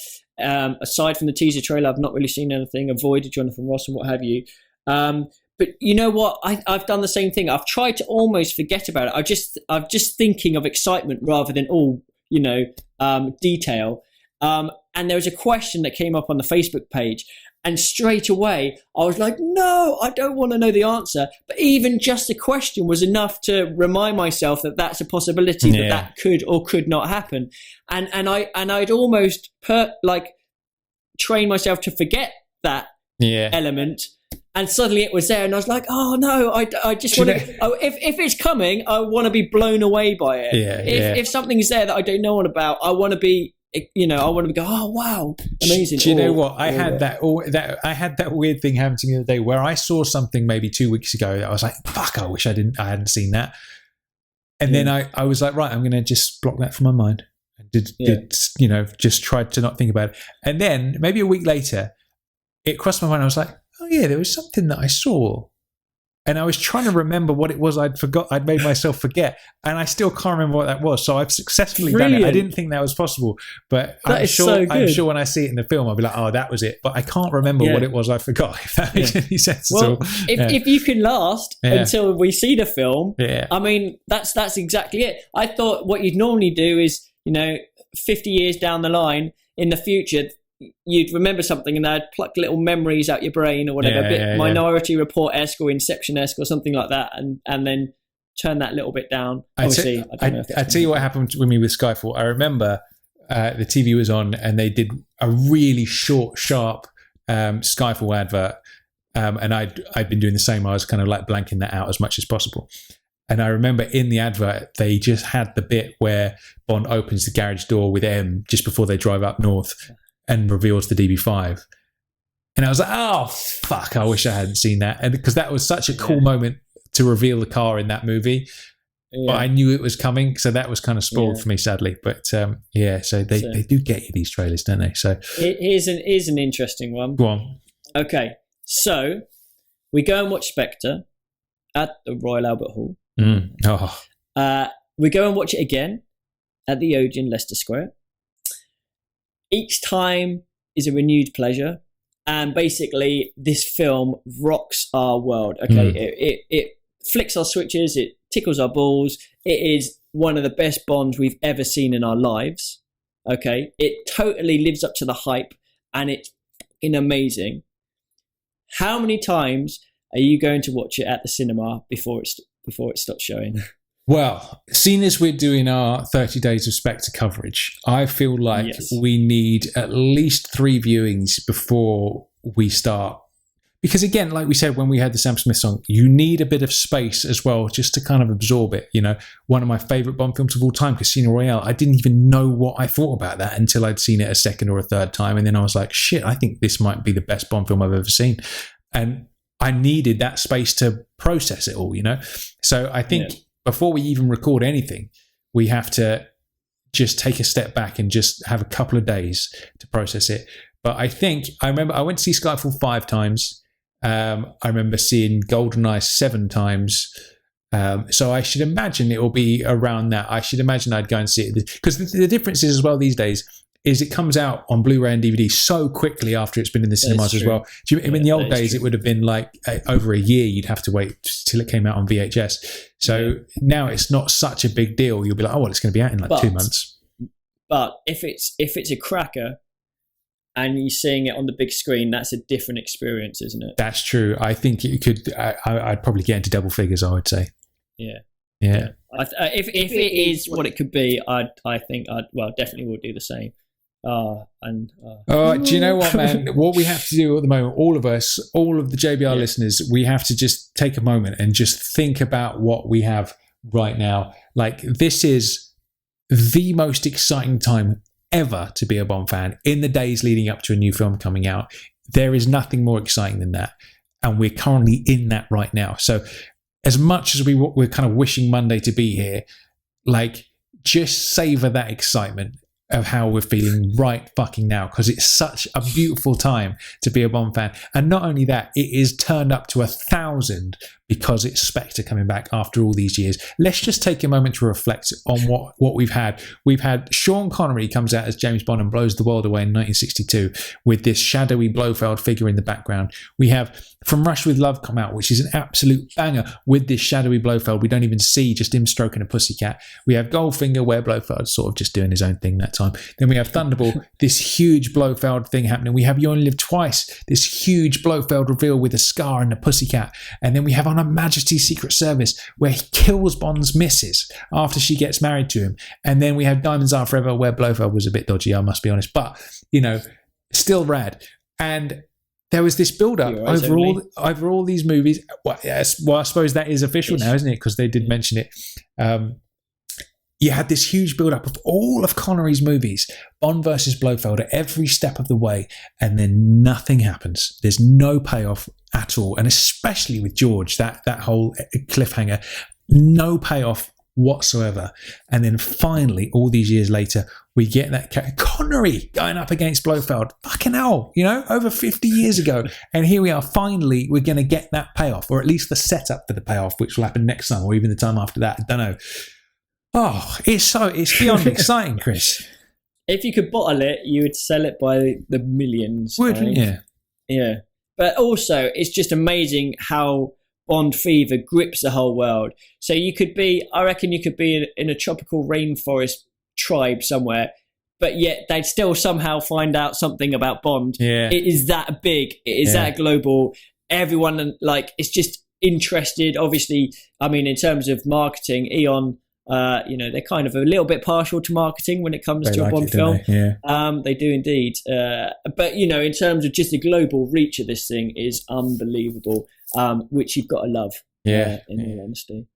Aside from the teaser trailer, I've not really seen anything. Avoided Jonathan Ross and what have you. But you know what? I've done the same thing. I've tried to almost forget about it. I'm just thinking of excitement rather than detail. And there was a question that came up on the Facebook page, and straight away I was like, no, I don't want to know the answer. But even just the question was enough to remind myself that that's a possibility that could or could not happen. And I'd almost train myself to forget that element. And suddenly it was there, and I was like, "Oh no! I just want to. If it's coming, I want to be blown away by it. If something's there that I don't know about, I want to be I want to go, oh wow, amazing. Do you know what? I had that weird thing happen to me the other day where I saw something maybe 2 weeks ago that I was like, fuck, I wish I hadn't seen that. And then I was like, right, I'm going to just block that from my mind. Just tried to not think about it. And then maybe a week later, it crossed my mind. I was like, oh yeah, there was something that I saw. And I was trying to remember what it was I'd made myself forget. And I still can't remember what that was. So I've successfully done it. I didn't think that was possible. But I'm sure when I see it in the film, I'll be like, oh, that was it. But I can't remember what it was I forgot, if that makes any sense at all. If you can last until we see the film, I mean, that's exactly it. I thought what you'd normally do is, 50 years down the line in the future, you'd remember something and they'd pluck little memories out your brain or whatever, a bit Minority Report-esque or Inception-esque or something like that, and then turn that little bit down. Obviously, I tell you what happened with me with Skyfall. I remember the TV was on and they did a really short, sharp Skyfall advert, and I'd been doing the same. I was kind of like blanking that out as much as possible. And I remember in the advert, they just had the bit where Bond opens the garage door with M just before they drive up north and reveals the DB5. And I was like, oh, fuck, I wish I hadn't seen that. And because that was such a cool moment to reveal the car in that movie. But I knew it was coming, so that was kind of spoiled for me, sadly. But so they do get you these trailers, don't they? So here's an interesting one. Go on. Okay, so we go and watch Spectre at the Royal Albert Hall. We go and watch it again at the Odeon, Leicester Square. Each time is a renewed pleasure, and basically this film rocks our world. Okay, it flicks our switches, it tickles our balls. It is one of the best Bonds we've ever seen in our lives. Okay, it totally lives up to the hype, and it's fucking amazing. How many times are you going to watch it at the cinema before it stops showing? Well, seeing as we're doing our 30 Days of Spectre coverage, I feel like we need at least 3 viewings before we start. Because again, like we said, when we had the Sam Smith song, you need a bit of space as well just to kind of absorb it. One of my favourite Bond films of all time, Casino Royale, I didn't even know what I thought about that until I'd seen it a second or a third time. And then I was like, shit, I think this might be the best Bond film I've ever seen. And I needed that space to process it all, So I think before we even record anything, we have to just take a step back and just have a couple of days to process it. But I remember I went to see Skyfall 5 times. I remember seeing GoldenEye 7 times. So I should imagine it will be around that. I should imagine I'd go and see it. Because the difference is as well these days is it comes out on Blu-ray and DVD so quickly after it's been in the cinemas as well. In the old days, it would have been like over a year you'd have to wait till it came out on VHS. So now it's not such a big deal. You'll be like, oh, well, it's going to be out in 2 months. But if it's a cracker and you're seeing it on the big screen, that's a different experience, isn't it? That's true. I think you could. I'd probably get into double figures, I would say. Yeah. If it is what it could be, I think I'd definitely would do the same. Do you know what, man? What we have to do at the moment, all of us, all of the JBR listeners, we have to just take a moment and just think about what we have right now. Like, this is the most exciting time ever to be a Bond fan. In the days leading up to a new film coming out, there is nothing more exciting than that, and we're currently in that right now. So as much as we're kind of wishing Monday to be here, like, just savor that excitement of how we're feeling right fucking now, because it's such a beautiful time to be a Bond fan. And not only that, it is turned up to 1,000 because it's Spectre coming back after all these years. Let's just take a moment to reflect on what we've had. We've had Sean Connery comes out as James Bond and blows the world away in 1962 with this shadowy Blofeld figure in the background. We have From Russia with Love come out, which is an absolute banger with this shadowy Blofeld. We don't even see, just him stroking a pussycat. We have Goldfinger, where Blofeld's sort of just doing his own thing that time. Then we have Thunderball, this huge Blofeld thing happening. We have You Only Live Twice, this huge Blofeld reveal with a scar and a pussycat. And then we have On Her Majesty's Secret Service, where he kills Bond's missus after she gets married to him. And then we have Diamonds Are Forever, where Blofeld was a bit dodgy, I must be honest. But, still rad. And there was this build-up over all these movies. Well, I suppose that is official now, isn't it? Because they did mention it. you had this huge build-up of all of Connery's movies, Bond versus Blofeld at every step of the way, and then nothing happens. There's no payoff at all, and especially with George, that whole cliffhanger, no payoff whatsoever. And then finally, all these years later, we get that Connery going up against Blofeld. Fucking hell, over 50 years ago. And here we are, finally, we're going to get that payoff, or at least the setup for the payoff, which will happen next time, or even the time after that. I don't know. Oh, it's beyond exciting, Chris. If you could bottle it, you would sell it by the millions. Wouldn't you? Yeah. But also, it's just amazing how Bond fever grips the whole world. So I reckon you could be in a tropical rainforest tribe somewhere, but yet they'd still somehow find out something about Bond. Yeah. It is that big. It is that global. Everyone, it's just interested. Obviously, I mean, in terms of marketing, Eon, they're kind of a little bit partial to marketing when it comes to a Bond film. They do indeed. But, in terms of just the global reach of this thing is unbelievable, which you've got to love. In all honesty.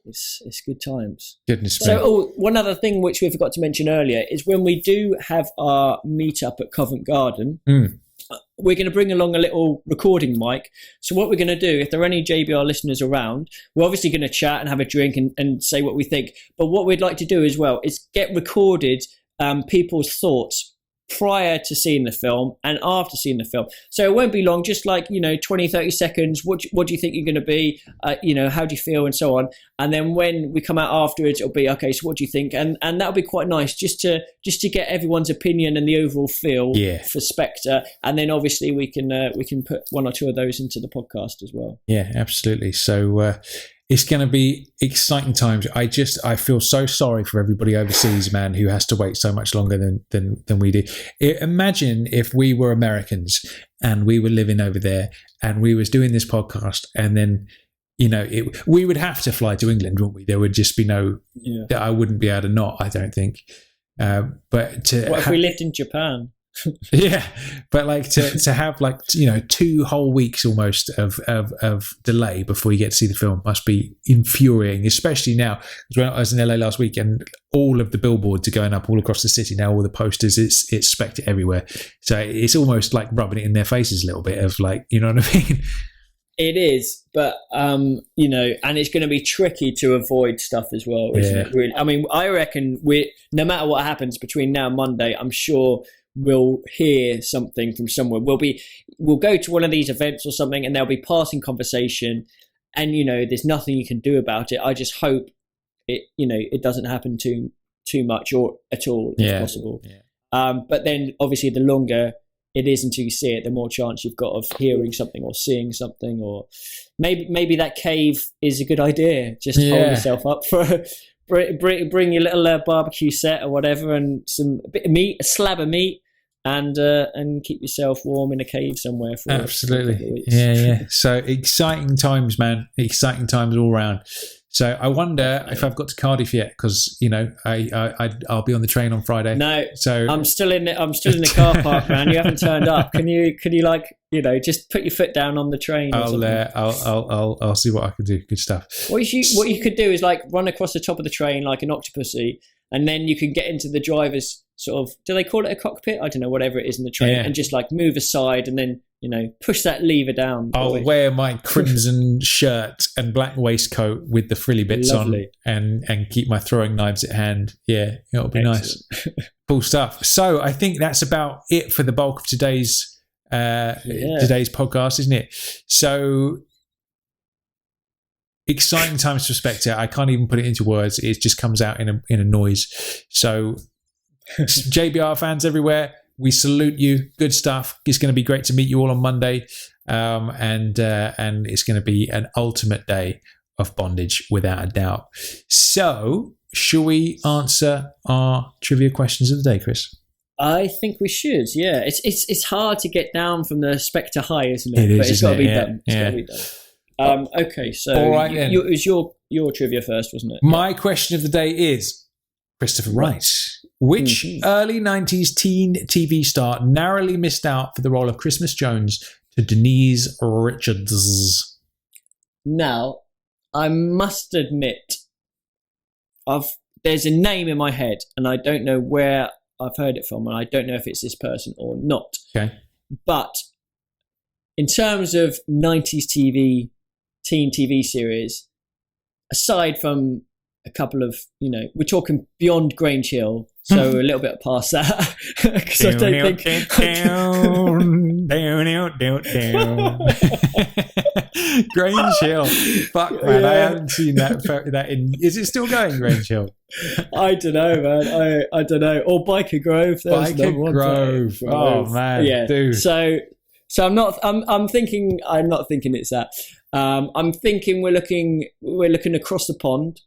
It's good times. Goodness me. So, one other thing which we forgot to mention earlier is when we do have our meet-up at Covent Garden, we're going to bring along a little recording mic. So what we're going to do, if there are any JBR listeners around, we're obviously going to chat and have a drink and say what we think. But what we'd like to do as well is get recorded people's thoughts prior to seeing the film and after seeing the film. So it won't be long, just 20, 30 seconds. What do you think you're going to be? How do you feel, and so on. And then when we come out afterwards, it'll be, okay, so what do you think? And that'll be quite nice just to get everyone's opinion and the overall feel for Spectre. And then obviously we can put one or two of those into the podcast as well. Yeah, absolutely. So it's going to be exciting times. I feel so sorry for everybody overseas, man, who has to wait so much longer than we do. Imagine if we were Americans and we were living over there and we was doing this podcast, and then we would have to fly to England, wouldn't we? There would just be no. That I wouldn't be able to not. I don't think. But what if we lived in Japan? Yeah, but to have 2 whole weeks almost of delay before you get to see the film must be infuriating, especially now. Because when I was in LA last week and all of the billboards are going up all across the city now, all the posters, it's Spectre everywhere. So it's almost like rubbing it in their faces a little bit of you know what I mean? It is, but and it's going to be tricky to avoid stuff as well, isn't it? Really, I mean, I reckon no matter what happens between now and Monday, I'm sure we'll hear something from somewhere. We'll go to one of these events or something, and there'll be passing conversation, and there's nothing you can do about it. I just hope it doesn't happen too much or at all if possible. But then obviously the longer it is until you see it, the more chance you've got of hearing something or seeing something, or maybe that cave is a good idea. Just hold yourself up for bring your little barbecue set or whatever, and a bit of meat, a slab of meat, and keep yourself warm in a cave somewhere for absolutely a couple of weeks. Yeah. So exciting times, man. Exciting times all around. So I wonder if I've got to Cardiff yet, because I'll be on the train on Friday. No, so I'm still in the car park, man. You haven't turned up. Can you just put your foot down on the train? I'll see what I can do. Good stuff. What you could do is run across the top of the train like an octopusy, and then you can get into the driver's sort of, do they call it a cockpit? I don't know, whatever it is in the train, and just move aside and then push that lever down. I'll wear my crimson shirt and black waistcoat with the frilly bits on, and keep my throwing knives at hand. Yeah, it'll be nice. Cool stuff. So I think that's about it for the bulk of today's podcast, isn't it? So exciting times for Spectre. I can't even put it into words. It just comes out in a noise. So JBR fans everywhere, we salute you. Good stuff. It's going to be great to meet you all on Monday, and it's going to be an ultimate day of bondage without a doubt. So, shall we answer our trivia questions of the day, Chris? I think we should. Yeah, it's hard to get down from the Spectre high, isn't it? But it's got to be done. It's got to be done. Okay, so all right, it was your trivia first, wasn't it? My question of the day is, Christopher Wright, which early 90s teen TV star narrowly missed out for the role of Christmas Jones to Denise Richards? Now, I must admit, I've there's a name in my head, and I don't know where I've heard it from, and I don't know if it's this person or not. Okay. But in terms of 90s teen TV series, aside from a couple of, we're talking beyond Grange Hill, so a little bit past that. Because I don't think... Grange Hill. Fuck, man, yeah. I haven't seen that in... Is it still going, Grange Hill? I don't know, man. I don't know. Or Biker Grove. Biker Grove. Oh, man, yeah. Dude. So I'm not thinking it's that. I'm thinking we're looking across the pond,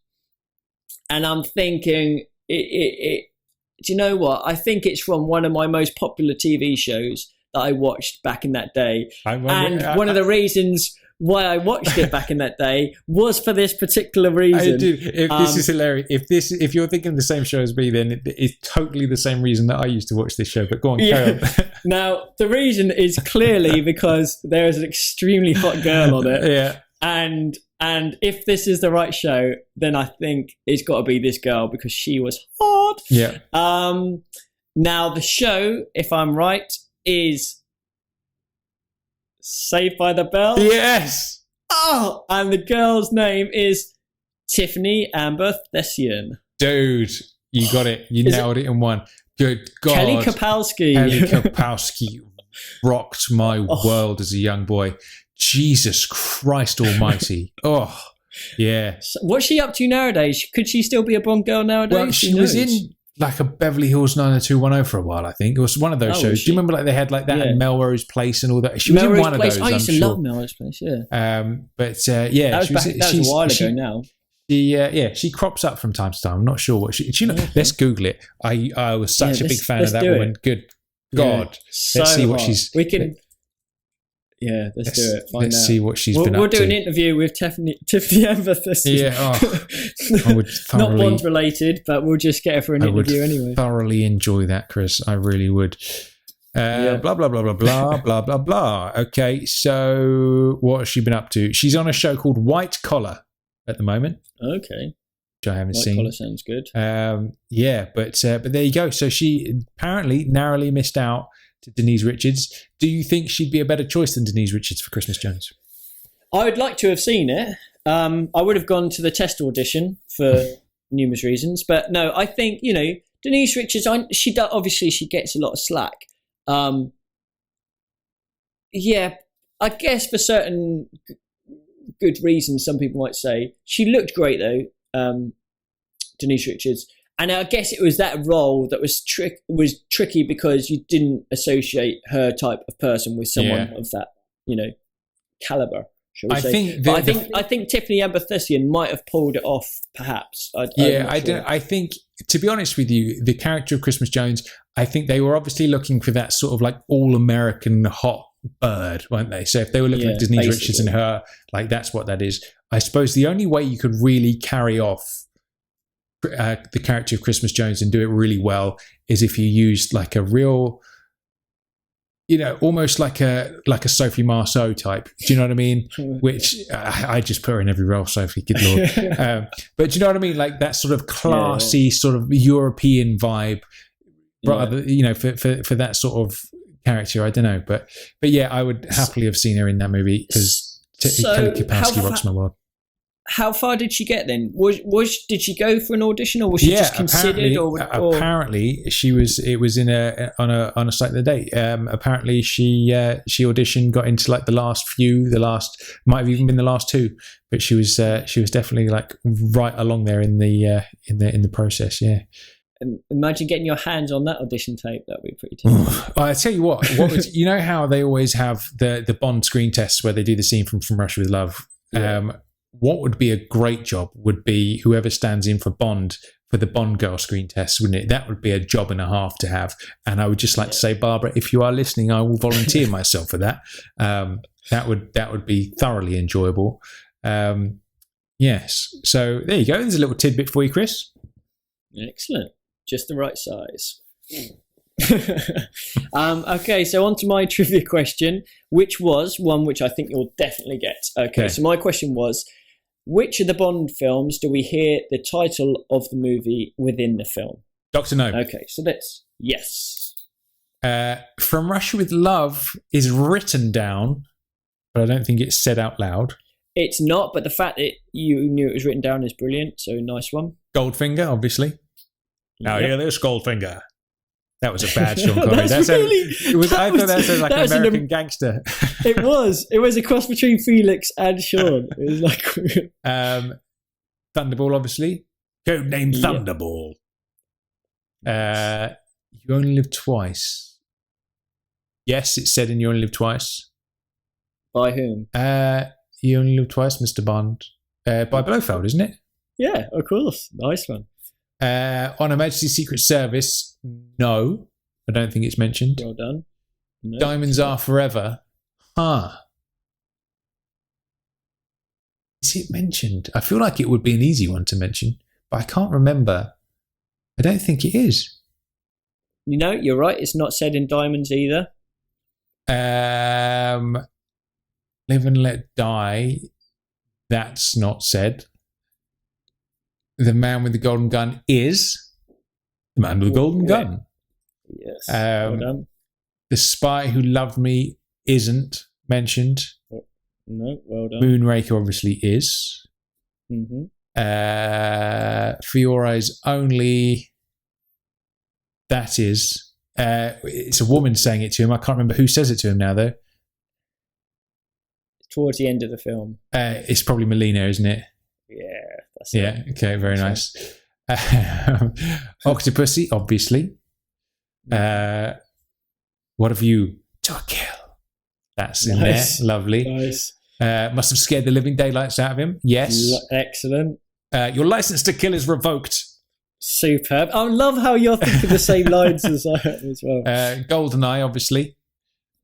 and I'm thinking do you know what? I think it's from one of my most popular TV shows that I watched back in that day. One of the reasons why I watched it back in that day was for this particular reason. This is hilarious. If you're thinking the same show as me, then it's totally the same reason that I used to watch this show. But go on, carry on. Now, the reason is clearly because there is an extremely hot girl on it. Yeah. And if this is the right show, then I think it's got to be this girl because she was hot. Yeah. Now the show, if I'm right, is Saved by the Bell. Yes. Oh, and the girl's name is Tiffany Amber Thesian. Dude, you got it. You nailed it in one. Good God. Kelly Kapowski. Kelly Kapowski rocked my world as a young boy. Jesus Christ almighty. Oh, yeah. So what's she up to nowadays? Could she still be a Bond girl nowadays? Well, she was in like a Beverly Hills 90210 for a while, I think. It was one of those shows. Do you remember like they had like that in Melrose Place and all that? She was in one of those, I used to love Melrose Place, yeah. That was a while ago now. She crops up from time to time. I'm not sure what she... Let's Google it. I was such a big fan of that woman. Good God. So let's see what she's... We can... Yeah, let's do it. Let's see what she's been up to. We'll do an interview with Tiffany Amber Thesian. Yeah, I would thoroughly, not Bond related, but we'll just get her for an interview anyway. Thoroughly enjoy that, Chris. I really would. Blah, blah, blah, blah, blah, blah, blah, blah. Okay, so what has she been up to? She's on a show called White Collar at the moment. Okay. Which I haven't seen. White Collar sounds good. But there you go. So she apparently narrowly missed out to Denise Richards. Do you think she'd be a better choice than Denise Richards for Christmas Jones? I would like to have seen it. I would have gone to the test audition for numerous reasons, but no, I think Denise Richards. She gets a lot of slack. I guess for certain good reasons, some people might say she looked great though. Denise Richards. And I guess it was that role that was tricky because you didn't associate her type of person with someone of that, caliber. Shall we say? I think Tiffany Amber Thesian might have pulled it off, perhaps. I think, to be honest with you, the character of Christmas Jones, I think they were obviously looking for that sort of like all-American hot bird, weren't they? So if they were looking at Denise Richards and her, like that's what that is. I suppose the only way you could really carry off the character of Christmas Jones and do it really well is if you used like a real, almost like a Sophie Marceau type. Do you know what I mean? Which I just put her in every role, Sophie. Good Lord. But do you know what I mean? Like that sort of classy, sort of European vibe, rather, for that sort of character. I don't know, but yeah, I would happily have seen her in that movie because Kelly Kapowski rocks my world. How far did she get then? Did she go for an audition, or was she just considered? Apparently, she was. It was on a site of the day. Apparently, she auditioned, got into like the last might have even been the last two, but she was definitely like right along there in the process. Yeah. And imagine getting your hands on that audition tape. That'd be pretty tough. I tell you what was, how they always have the Bond screen tests where they do the scene from Russia with Love. Yeah. What would be a great job would be whoever stands in for Bond for the Bond girl screen test, wouldn't it? That would be a job and a half to have. And I would just like to say, Barbara, if you are listening, I will volunteer myself for that. That would be thoroughly enjoyable. Yes. So there you go. There's a little tidbit for you, Chris. Excellent. Just the right size. Okay, so on to my trivia question, which was one which I think you'll definitely get. Okay. So my question was, which of the Bond films do we hear the title of the movie within the film? Dr. No. Okay, so yes. From Russia with Love is written down, but I don't think it's said out loud. It's not, but the fact that you knew it was written down is brilliant, so nice one. Goldfinger, obviously. Now hear this, Goldfinger. That was a bad Sean Connery. I thought that sounded like an American gangster. It was. It was a cross between Felix and Sean. It was like Thunderball, obviously. Codename Thunderball. You Only Live Twice. Yes, it's said in You Only Live Twice. By whom? You Only Live Twice, Mr. Bond. By Blofeld, isn't it? Yeah, of course. Nice one. On Her Majesty's Secret Service, no. I don't think it's mentioned. Well done. No. Diamonds Are Forever. Is it mentioned? I feel like it would be an easy one to mention, but I can't remember. I don't think it is. You know, you're right. It's not said in Diamonds either. Live and Let Die. That's not said. The Man with the Golden Gun is The Man with the Golden Gun. Yes. Well done. The Spy Who Loved Me isn't mentioned. No, well done. Moonraker obviously is. Mm-hmm. For Your Eyes Only, that is. It's a woman saying it to him. I can't remember who says it to him now, though. Towards the end of the film. It's probably Melina, isn't it? Yeah, that's it. Yeah, okay, very nice. Octopussy, obviously. What Have You to Kill? That's in there. Lovely. Nice. Must have scared the living daylights out of him. Yes. Excellent. Your license to kill is revoked. Superb. I love how you're thinking the same lines as I am as well. GoldenEye, obviously.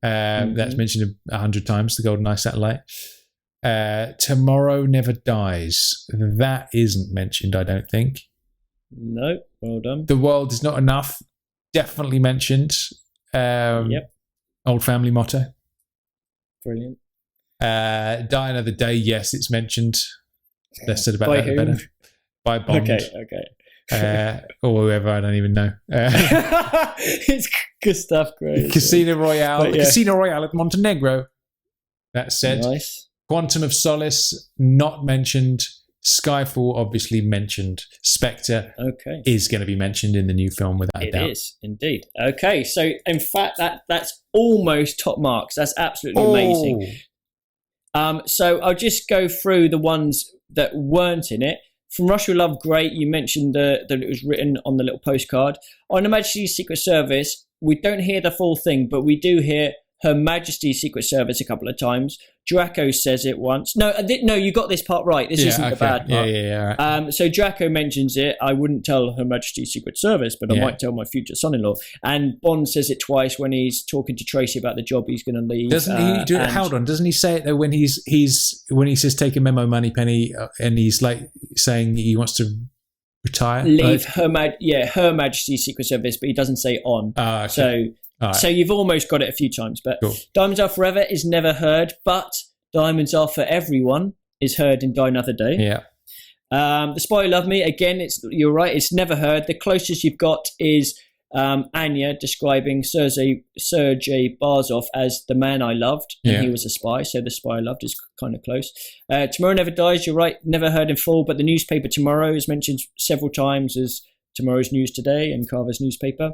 That's mentioned 100 times, the GoldenEye satellite. Tomorrow Never Dies. That isn't mentioned, I don't think. No, well done. The World Is Not Enough. Definitely mentioned. Yep. Old family motto. Brilliant. Die Another Day. Yes, it's mentioned. Less said about By that, the better. By Bond. Okay. Or whoever, I don't even know. It's good stuff, great. Casino Royale. Yeah. Casino Royale at Montenegro. That's said. Nice. Quantum of Solace, not mentioned. Skyfall, obviously mentioned. Spectre is going to be mentioned in the new film without a doubt. It is, indeed. Okay, so in fact, that's almost top marks. That's absolutely amazing. So I'll just go through the ones that weren't in it. From Russia with Love, great. You mentioned that it was written on the little postcard. On Her Majesty's Secret Service, we don't hear the full thing, but we do hear Her Majesty's Secret Service a couple of times. Draco says it once. No, you got this part right. This isn't the bad part. Yeah. Right. So Draco mentions it. I wouldn't tell Her Majesty's Secret Service, but I might tell my future son-in-law. And Bond says it twice when he's talking to Tracy about the job he's going to leave. Doesn't he do it? Hold on. Doesn't he say it though when he says take a memo, Moneypenny, and he's like saying he wants to retire? Leave Her Majesty's Secret Service, but he doesn't say on. Okay. So. Right. So you've almost got it a few times, but cool. Diamonds Are Forever is never heard, but Diamonds Are For Everyone is heard in Die Another Day. Yeah. The Spy Who Loved Me, again, you're right, it's never heard. The closest you've got is Anya describing Sergei Barzov as the man I loved, and he was a spy, so the spy I loved is kind of close. Tomorrow Never Dies, you're right, never heard in full, but the newspaper Tomorrow is mentioned several times as Tomorrow's News Today and Carver's newspaper.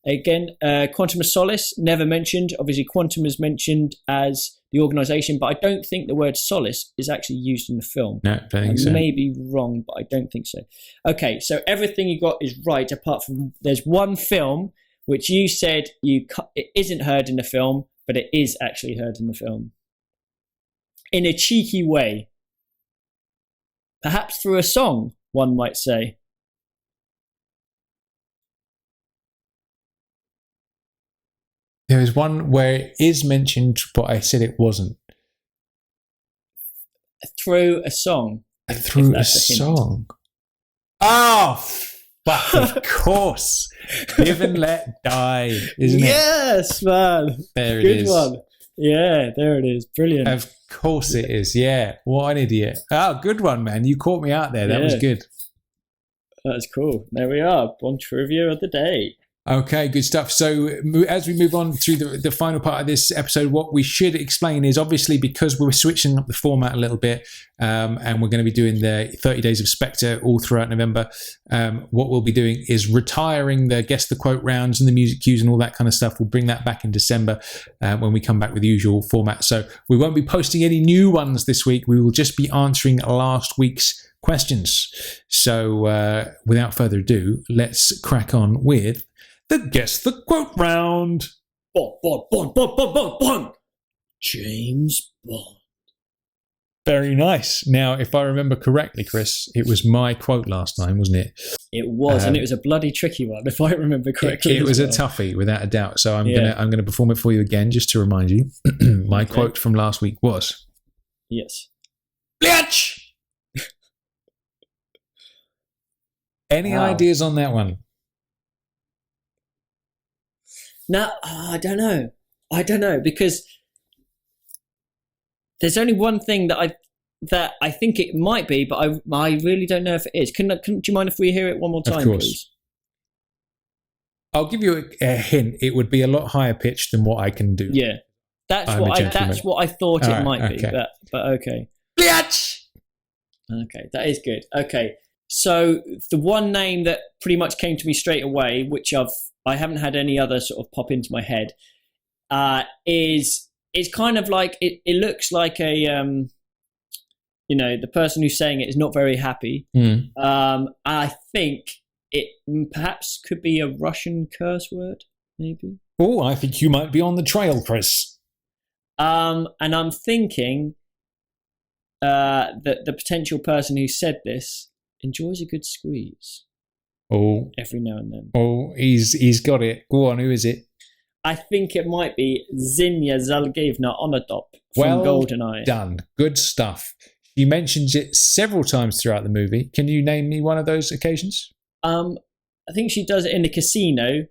Again, Quantum of Solace, never mentioned. Obviously, Quantum is mentioned as the organisation, but I don't think the word solace is actually used in the film. No, I don't think so. I may be wrong, but I don't think so. Okay, so everything you got is right, apart from there's one film which you said it isn't heard in the film, but it is actually heard in the film. In a cheeky way. Perhaps through a song, one might say. There is one where it is mentioned, but I said it wasn't. Through a song. Through a song. Oh, but of course. Live and Let Die, isn't it? Yes, man. There it Good is. one. Yeah, there it is. Brilliant. Of course it is. Yeah. What an idiot. Oh, good one, man. You caught me out there. That was good. That's cool. There we are. Bond trivia of the day. Okay, good stuff. So as we move on through the final part of this episode, what we should explain is obviously because we're switching up the format a little bit and we're going to be doing the 30 Days of Spectre all throughout November, what we'll be doing is retiring the Guess the Quote rounds and the music cues and all that kind of stuff. We'll bring that back in December when we come back with the usual format. So we won't be posting any new ones this week. We will just be answering last week's questions. So without further ado, let's crack on with the Guess the Quote round. Bond. James Bond. Very nice. Now, if I remember correctly, Chris, it was my quote last time, wasn't it? It was, and it was a bloody tricky one, if I remember correctly. It was a toughie, without a doubt. So I'm gonna perform it for you again, just to remind you. My quote from last week was, "Yes, Bliatch." Any ideas on that one? No, I don't know because there's only one thing that I think it might be, but I really don't know if it is. Do you mind if we hear it one more time, of course. Please? I'll give you a hint. It would be a lot higher pitched than what I can do. Yeah, that's what I thought it might be. But okay. Bliatch. Okay, that is good. Okay, so the one name that pretty much came to me straight away, which I haven't had any other sort of pop into my head, is kind of like it looks like a the person who's saying it is not very happy. I think it perhaps could be a Russian curse word, maybe. Oh, I think you might be on the trail, Chris. And I'm thinking that the potential person who said this enjoys a good squeeze. Oh, every now and then. Oh, he's got it. Go on, who is it? I think it might be Zinnia Zalgievna Onodop from GoldenEye. Done. Good stuff. She mentions it several times throughout the movie. Can you name me one of those occasions? I think she does it in the casino,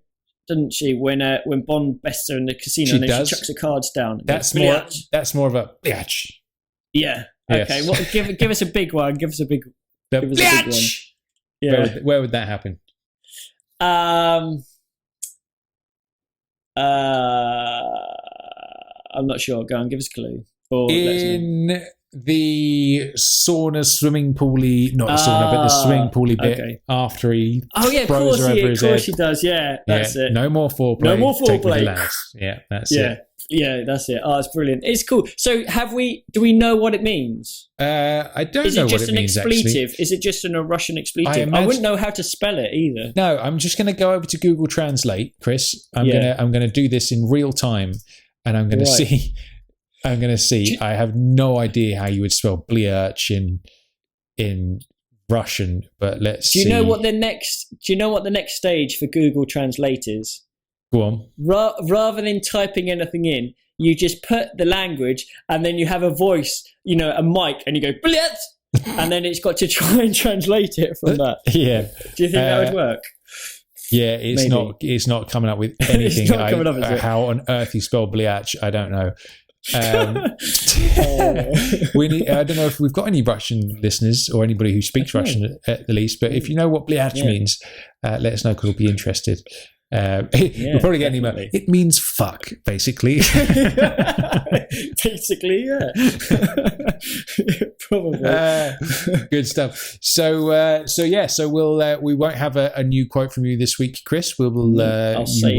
doesn't she? When Bond bests her in the casino, and then she chucks the cards down. That's more of a biatch. Yeah. Yes. Okay. Well, give us a big one. Give us a big one. Yeah. Where would that happen? I'm not sure. Go on, give us a clue. In the sauna swimming pooly, not the sauna, but the swimming pooly bit after he throws her over his head. Of course he does. Yeah, that's it. No more foreplay. No more foreplay. Yeah, that's it. Yeah, that's it. Oh, it's brilliant. It's cool. So do we know what it means? I don't know what it means, actually. Is it just an expletive? Is it just a Russian expletive? I wouldn't know how to spell it either. No, I'm just going to go over to Google Translate, Chris. I'm going to do this in real time, and I'm going to see. I'm going to see. I have no idea how you would spell Bliatch in Russian, but let's see. Do you know what the next stage for Google Translate is? Go on. Rather than typing anything in, you just put the language, and then you have a voice, a mic, and you go Bliatch, and then it's got to try and translate it from that. Yeah. Do you think that would work? Yeah, it's not coming up with anything. How on earth you spell Bliatch, I don't know. I don't know if we've got any Russian listeners or anybody who speaks Russian at the least, but if you know what Bliatch means, let us know because we'll be interested. We'll probably get an email. It means fuck, basically. Basically, yeah. Probably. Good stuff. So we won't have a new quote from you this week, Chris. You will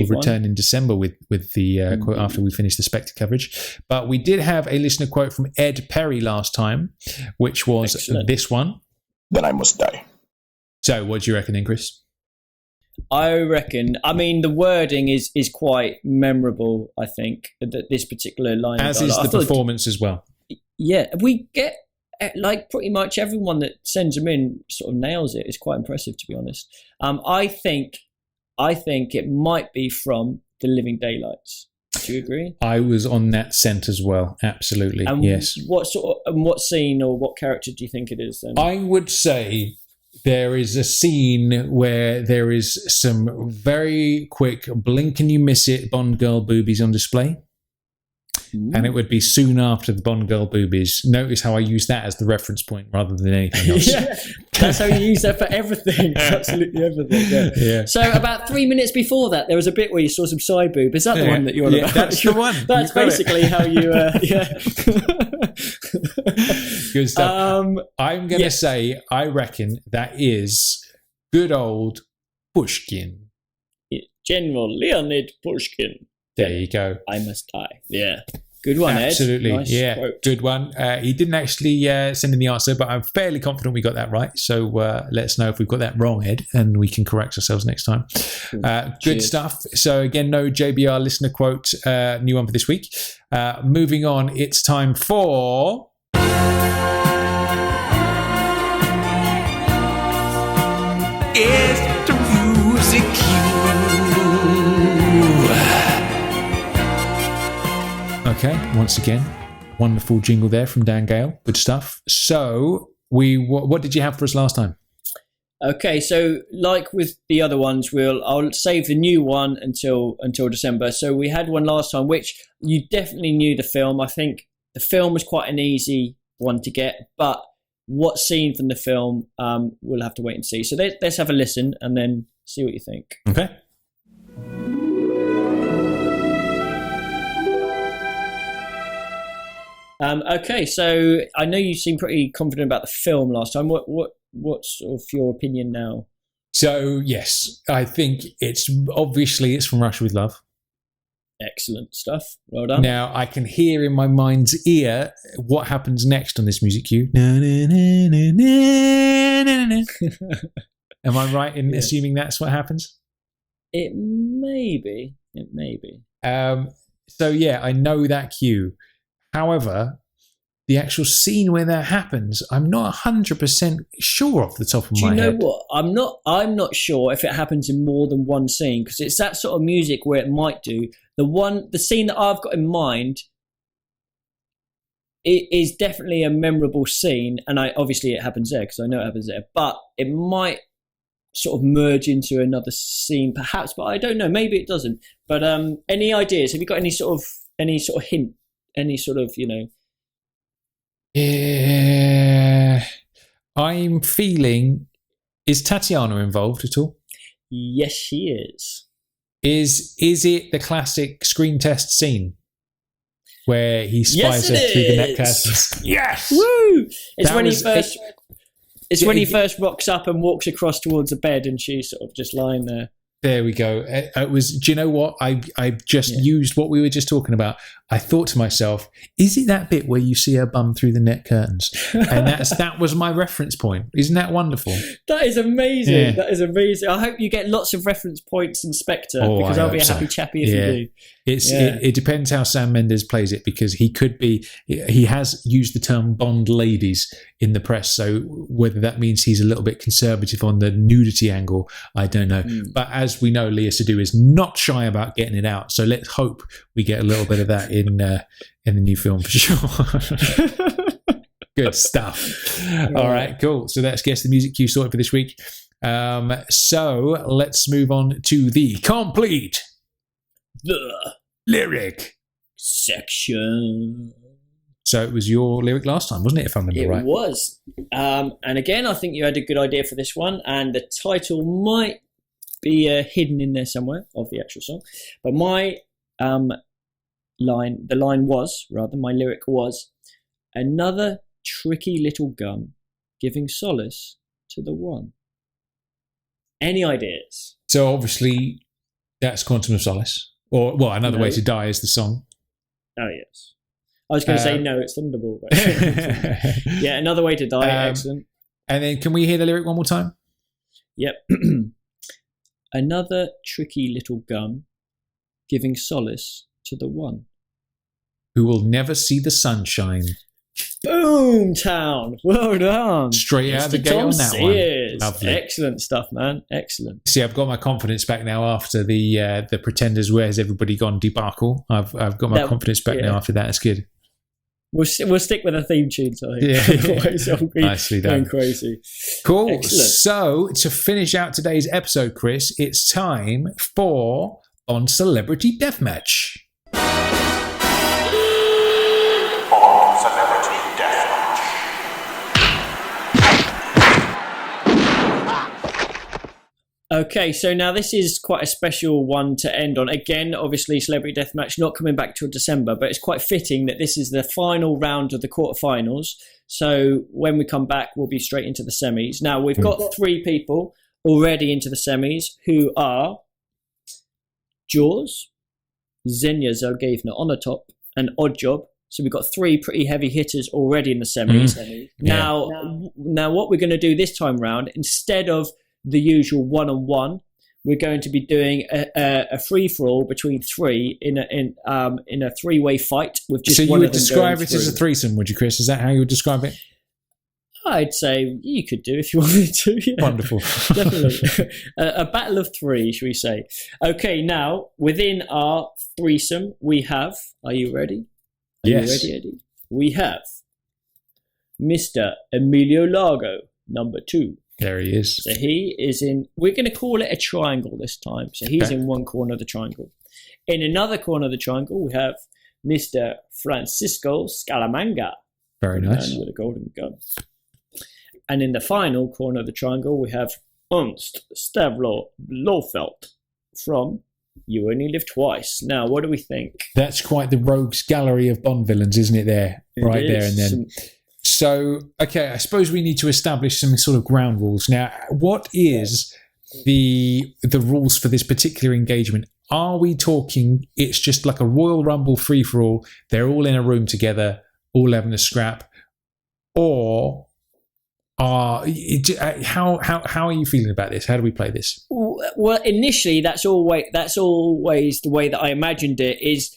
return in December with the quote after we finish the Spectre coverage. But we did have a listener quote from Ed Perry last time, which was this one. Then I must die. So what do you reckon then, Chris? I reckon. I mean, the wording is quite memorable. I think that this particular line, as is the performance as well. Yeah, we get pretty much everyone that sends them in sort of nails it. It's quite impressive, to be honest. I think it might be from The Living Daylights. Do you agree? I was on that scent as well. Absolutely. Yes. What scene or what character do you think it is then? I would say there is a scene where there is some very quick blink and you miss it Bond girl boobies on display. and it would be soon after the Bond girl boobies. Notice how I use that as the reference point rather than anything else. Yeah, that's how you use that for everything. Absolutely everything. Yeah. So about 3 minutes before that, there was a bit where you saw some side boob. Is that the one that you're on about? That's the one. That's basically how you. Good stuff. I'm going to say, I reckon that is good old Pushkin. General Leonid Pushkin. There you go. I must die. Yeah. Good one, Absolutely. Ed. Nice quote. Good one. He didn't actually send in the answer, but I'm fairly confident we got that right. So let us know if we've got that wrong, Ed, and we can correct ourselves next time. Good stuff. So again, no JBR listener quote, new one for this week. Moving on, it's time for... It's the music cue. Okay, once again, wonderful jingle there from Dan Gale. Good stuff. So, what did you have for us last time? Okay, so like with the other ones, I'll save the new one until December. So we had one last time, which you definitely knew the film. I think the film was quite an easy one to get, but what scene from the film, we'll have to wait and see. So let's have a listen and then see what you think. Okay. Okay, so I know you seemed pretty confident about the film last time. What's sort of your opinion now? So yes, I think it's from Russia with Love. Excellent stuff. Well done. Now I can hear in my mind's ear what happens next on this music cue. Am I right in assuming that's what happens? It may be. So yeah, I know that cue. However, the actual scene where that happens, I'm not 100% sure off the top of my head. Do you know what? I'm not sure if it happens in more than one scene, because it's that sort of music where it might do. The scene that I've got in mind, it is definitely a memorable scene, and obviously it happens there because I know it happens there. But it might sort of merge into another scene, perhaps. But I don't know. Maybe it doesn't. But any ideas? Have you got any sort of hint? Any sort of, I'm feeling, is Tatiana involved at all? Yes, she is. Is it the classic screen test scene where he spies her through the net curtains? Yes! Woo! It's when he first rocks up and walks across towards the bed, and she's sort of just lying there. There we go. It was. Do you know what? I just used what we were just talking about. I thought to myself, is it that bit where you see her bum through the net curtains? And that was my reference point. Isn't that wonderful? That is amazing. Yeah. That is amazing. I hope you get lots of reference points in Spectre, because I'll be a happy chappy if you do. It depends how Sam Mendes plays it, because he has used the term Bond ladies in the press. So whether that means he's a little bit conservative on the nudity angle, I don't know. But as we know, Léa Seydoux is not shy about getting it out. So let's hope we get a little bit of that in the new film for sure. Good stuff. All right, cool. So let's guess the music cue sorted for this week. So let's move on to the complete lyric section. So it was your lyric last time, wasn't it, if I remember right? It was. And again, I think you had a good idea for this one, and the title might be hidden in there somewhere of the actual song. But my my lyric was, another tricky little gun giving solace to the one. Any ideas? So obviously that's Quantum of Solace. Or, well, Another Way to Die is the song. Oh, yes. I was going to say, no, it's Thunderball. But yeah, Another Way to Die, excellent. And then can we hear the lyric one more time? Yep. Another tricky little gun giving solace to the one who will never see the sunshine. Boom town. Well done. Straight out of the gate on that one. Lovely. Excellent stuff, man. Excellent. See, I've got my confidence back now after the Pretenders Where's Everybody Gone debacle. I've got my confidence back now after that. It's good. We'll stick with the theme tunes, I think. Yeah. Nicely done. Going crazy. Cool. Excellent. So to finish out today's episode, Chris, it's time for On Celebrity Deathmatch. Okay, so now this is quite a special one to end on. Again, obviously, Celebrity Deathmatch not coming back till December, but it's quite fitting that this is the final round of the quarterfinals. So when we come back, we'll be straight into the semis. Now, we've got 3 people already into the semis who are Jaws, Xenia Zalgavna on the top, and Oddjob. So we've got 3 pretty heavy hitters already in the semis. Now, what we're going to do this time round, instead of the usual one-on-one, we're going to be doing a free-for-all between 3 in a 3-way fight with just one of them. So you would describe it as a threesome, would you, Chris? Is that how you would describe it? I'd say you could do if you wanted to. Yeah. Wonderful. Definitely. A battle of 3, shall we say. Okay, now, within our threesome, we have... Are you ready? Yes. Are you ready, Eddie? We have Mr. Emilio Largo, number 2. There he is. So he is in... We're going to call it a triangle this time. So he's in one corner of the triangle. In another corner of the triangle, we have Mr. Francisco Scaramanga. Very nice. With a golden gun. And in the final corner of the triangle, we have Ernst Stavro Blofeld from You Only Live Twice. Now, what do we think? That's quite the rogues gallery of Bond villains, isn't it, there? Right there and then. So, okay, I suppose we need to establish some sort of ground rules. Now, what is the rules for this particular engagement? Are we talking it's just like a Royal Rumble free-for-all, they're all in a room together, all having a scrap? Or how are you feeling about this? How do we play this? Well, initially, that's always the way that I imagined it, is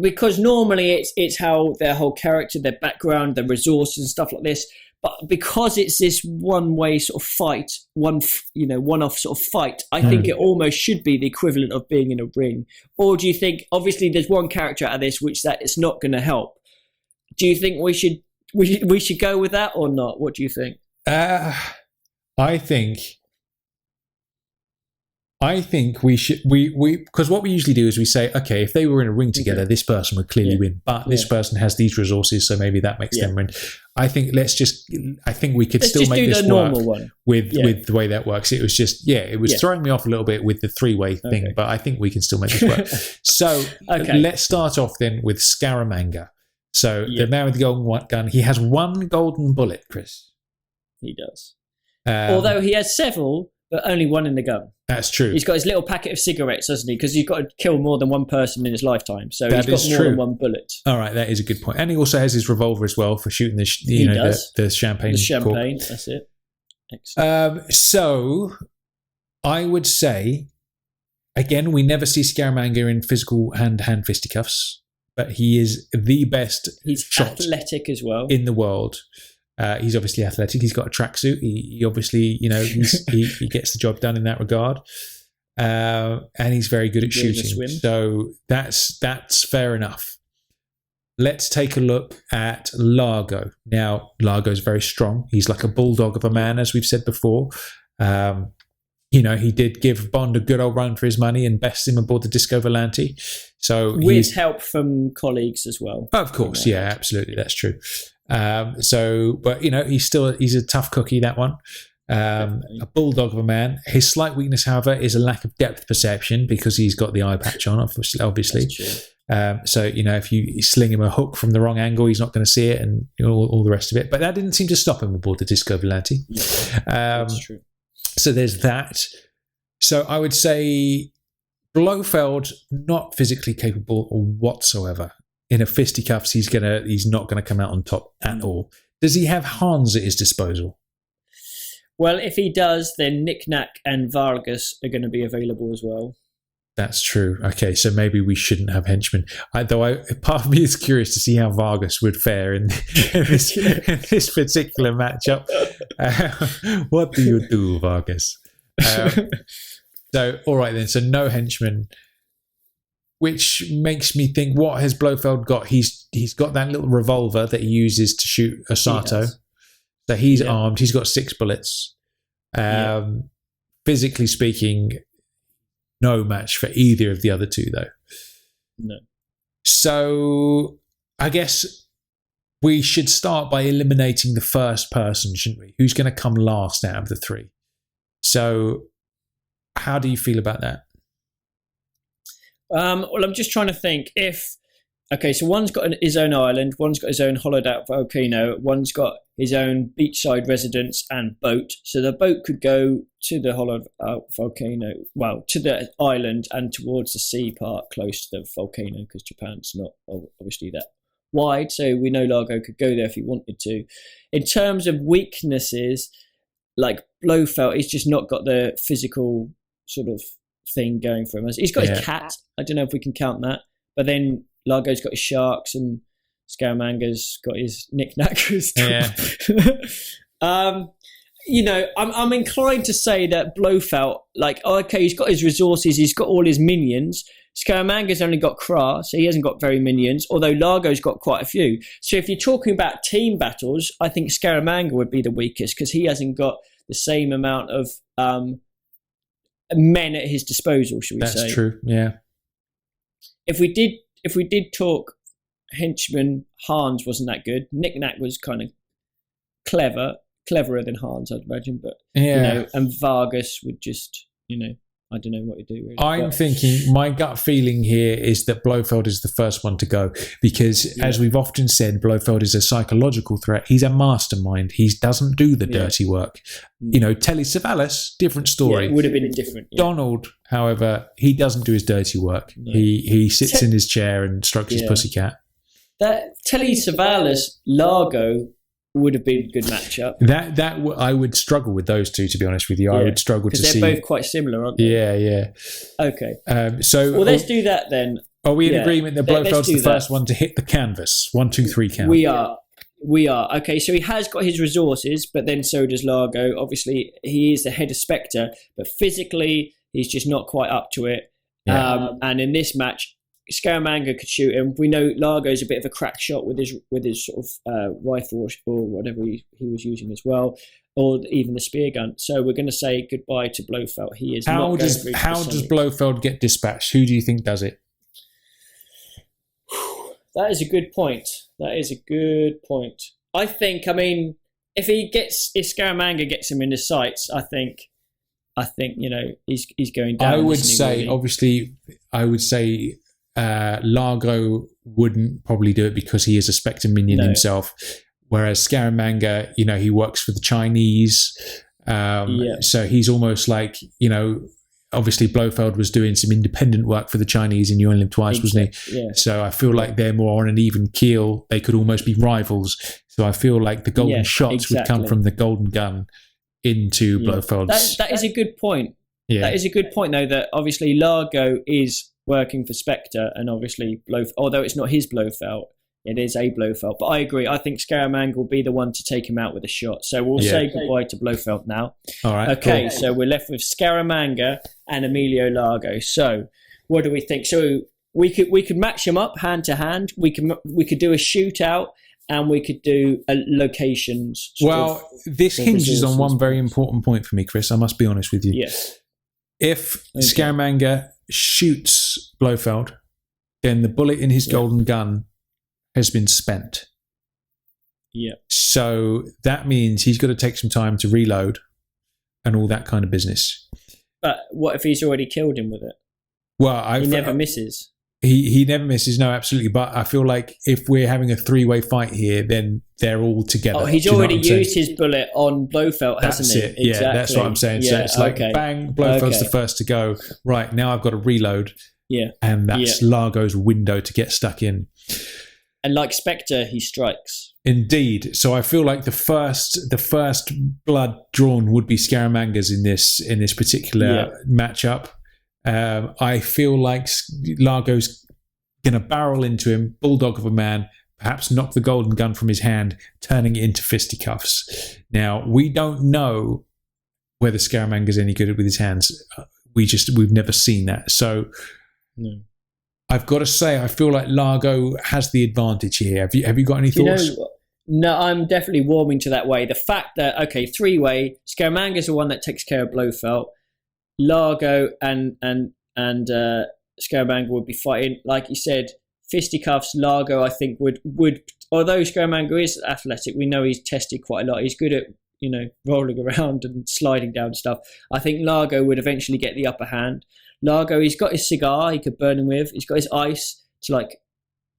because normally it's how their whole character, their background, their resources and stuff like this. But because it's this one-way sort of fight, one-off sort of fight, I think it almost should be the equivalent of being in a ring. Or do you think, obviously, there's one character out of this which that it's not going to help? Do you think we should go with that or not? What do you think? I think we should because what we usually do is we say, okay, if they were in a ring together, this person would clearly win, but this person has these resources, so maybe that makes them win. I think we could still make this work with the way that works. It was just it was throwing me off a little bit with the 3-way thing, but I think we can still make this work. So let's start off then with Scaramanga. So the man with the golden gun, he has 1 golden bullet, Chris. He does. Although he has several, but only 1 in the gun. That's true. He's got his little packet of cigarettes, hasn't he? Because he's got to kill more than 1 person in his lifetime. So he's got more than 1 bullet. All right, that is a good point. And he also has his revolver as well for shooting the champagne. The champagne, that's it. Excellent. So I would say, again, we never see Scaramanga in physical hand fisticuffs, but he is the best shot athletic as well in the world. He's obviously athletic. He's got a tracksuit. He obviously, he gets the job done in that regard. And he's very good at shooting. So that's fair enough. Let's take a look at Largo. Now, Largo's very strong. He's like a bulldog of a man, as we've said before. He did give Bond a good old run for his money and best him aboard the Disco Volante. So with help from colleagues as well. Of course, yeah, absolutely, that's true. But he's a tough cookie, that one. A bulldog of a man. His slight weakness, however, is a lack of depth perception because he's got the eye patch on, obviously. If you sling him a hook from the wrong angle, he's not going to see it, and all the rest of it. But that didn't seem to stop him aboard the Disco Volante. That's true. So there's that. So I would say Blofeld, not physically capable whatsoever. In a fisticuffs, he's not gonna come out on top at all. Does he have Hans at his disposal? Well, if he does, then Nick Nack and Vargas are going to be available as well. That's true. Okay, so maybe we shouldn't have henchmen. Part of me is curious to see how Vargas would fare in this particular matchup. What do you do, Vargas? So, all right then. So no henchmen, which makes me think: what has Blofeld got? He's got that little revolver that he uses to shoot Osato. So he's armed. He's got 6 bullets. Physically speaking, no match for either of the other 2, though. No. So I guess we should start by eliminating the first person, shouldn't we? Who's going to come last out of the 3? So How do you feel about that? Well, I'm just trying to think so one's got his own island, one's got his own hollowed out volcano, one's got his own beachside residence and boat. So the boat could go to the hollowed out volcano, to the island and towards the sea part close to the volcano, because Japan's not obviously that wide. So we know Largo could go there if he wanted to. In terms of weaknesses, like Blofeld, he's just not got the physical sort of thing going for him. He's got his cat. I don't know if we can count that. But then Largo's got his sharks and Scaramanga's got his knick-knackers. Yeah. I'm inclined to say that Blofeld, he's got his resources, he's got all his minions. Scaramanga's only got Kra, so he hasn't got very minions, although Largo's got quite a few. So if you're talking about team battles, I think Scaramanga would be the weakest because he hasn't got the same amount of men at his disposal, should we say. That's true, yeah. If we did talk henchman, Hans wasn't that good. Knick-Knack was kind of cleverer than Hans, I'd imagine, but and Vargas would just, I don't know what to do. Really. I'm thinking, my gut feeling here is that Blofeld is the first one to go because, as we've often said, Blofeld is a psychological threat. He's a mastermind. He doesn't do the dirty work. Telly Savalas, different story. Yeah, it would have been different. Yeah. Donald, however, he doesn't do his dirty work. No. He sits in his chair and strokes his pussycat. That Telly Savalas, Largo would have been a good matchup. That I would struggle with those two, to be honest with you. I would struggle to see. Because they're both quite similar, aren't they? Yeah. Okay. Let's do that then. Are we in agreement that Blofeld's the first one to hit the canvas? 1, 2, 3 count. We are. Okay, so he has got his resources, but then so does Largo. Obviously, he is the head of Spectre, but physically, he's just not quite up to it. Yeah. And in this match, Scaramanga could shoot him. We know Largo's a bit of a crack shot with his sort of rifle or whatever he was using as well, or even the spear gun. So we're going to say goodbye to Blofeld. He is how does Blofeld get dispatched? Who do you think does it? That is a good point. I think. If Scaramanga gets him in his sights, I think he's going down. I would say. Largo wouldn't probably do it because he is a Spectre minion himself, whereas Scaramanga, he works for the Chinese, so he's almost like, obviously Blofeld was doing some independent work for the Chinese in You Only Live Twice, wasn't he? Yeah. So I feel like they're more on an even keel. They could almost be rivals. So I feel like the golden shots would come from the golden gun into Blofeld's. That is a good point. Yeah. That is a good point, though, that obviously Largo is working for Spectre, and obviously although it's not his Blofeld, it is a Blofeld. But I agree. I think Scaramanga will be the one to take him out with a shot. So we'll say goodbye to Blofeld now. All right. Okay, cool. So we're left with Scaramanga and Emilio Largo. So what do we think? So we could match him up hand to hand. We could do a shootout, and we could do locations. This hinges on one very important point for me, Chris. I must be honest with you. Yes. If Scaramanga shoots Blofeld, then the bullet in his golden gun has been spent. Yeah. So that means he's got to take some time to reload and all that kind of business. But what if he's already killed him with it? Well, he never misses. He never misses, no, absolutely. But I feel like if we're having a 3-way fight here, then they're all together. Oh, he's already used his bullet on Blofeld, hasn't he? That's it. Yeah, that's what I'm saying. Yeah, so it's like, bang, Blofeld's the first to go. Right, now I've got to reload. Yeah. And that's Largo's window to get stuck in. And like Spectre, he strikes. Indeed. So I feel like the first blood drawn would be Scaramanga's in this particular matchup. I feel like Largo's going to barrel into him, bulldog of a man, perhaps knock the golden gun from his hand, turning it into fisticuffs. Now, we don't know whether Scaramanga's any good with his hands. We've never seen that. So I've got to say, I feel like Largo has the advantage here. Have you got any thoughts? No, I'm definitely warming to that way. The fact that, 3-way, Scaramanga's the one that takes care of Blofeld. Largo and Scaramanga would be fighting, like you said, fisticuffs. Largo, I think, would although Scaramanga is athletic, we know he's tested quite a lot. He's good at rolling around and sliding down stuff. I think Largo would eventually get the upper hand. Largo, he's got his cigar he could burn him with. He's got his ice to like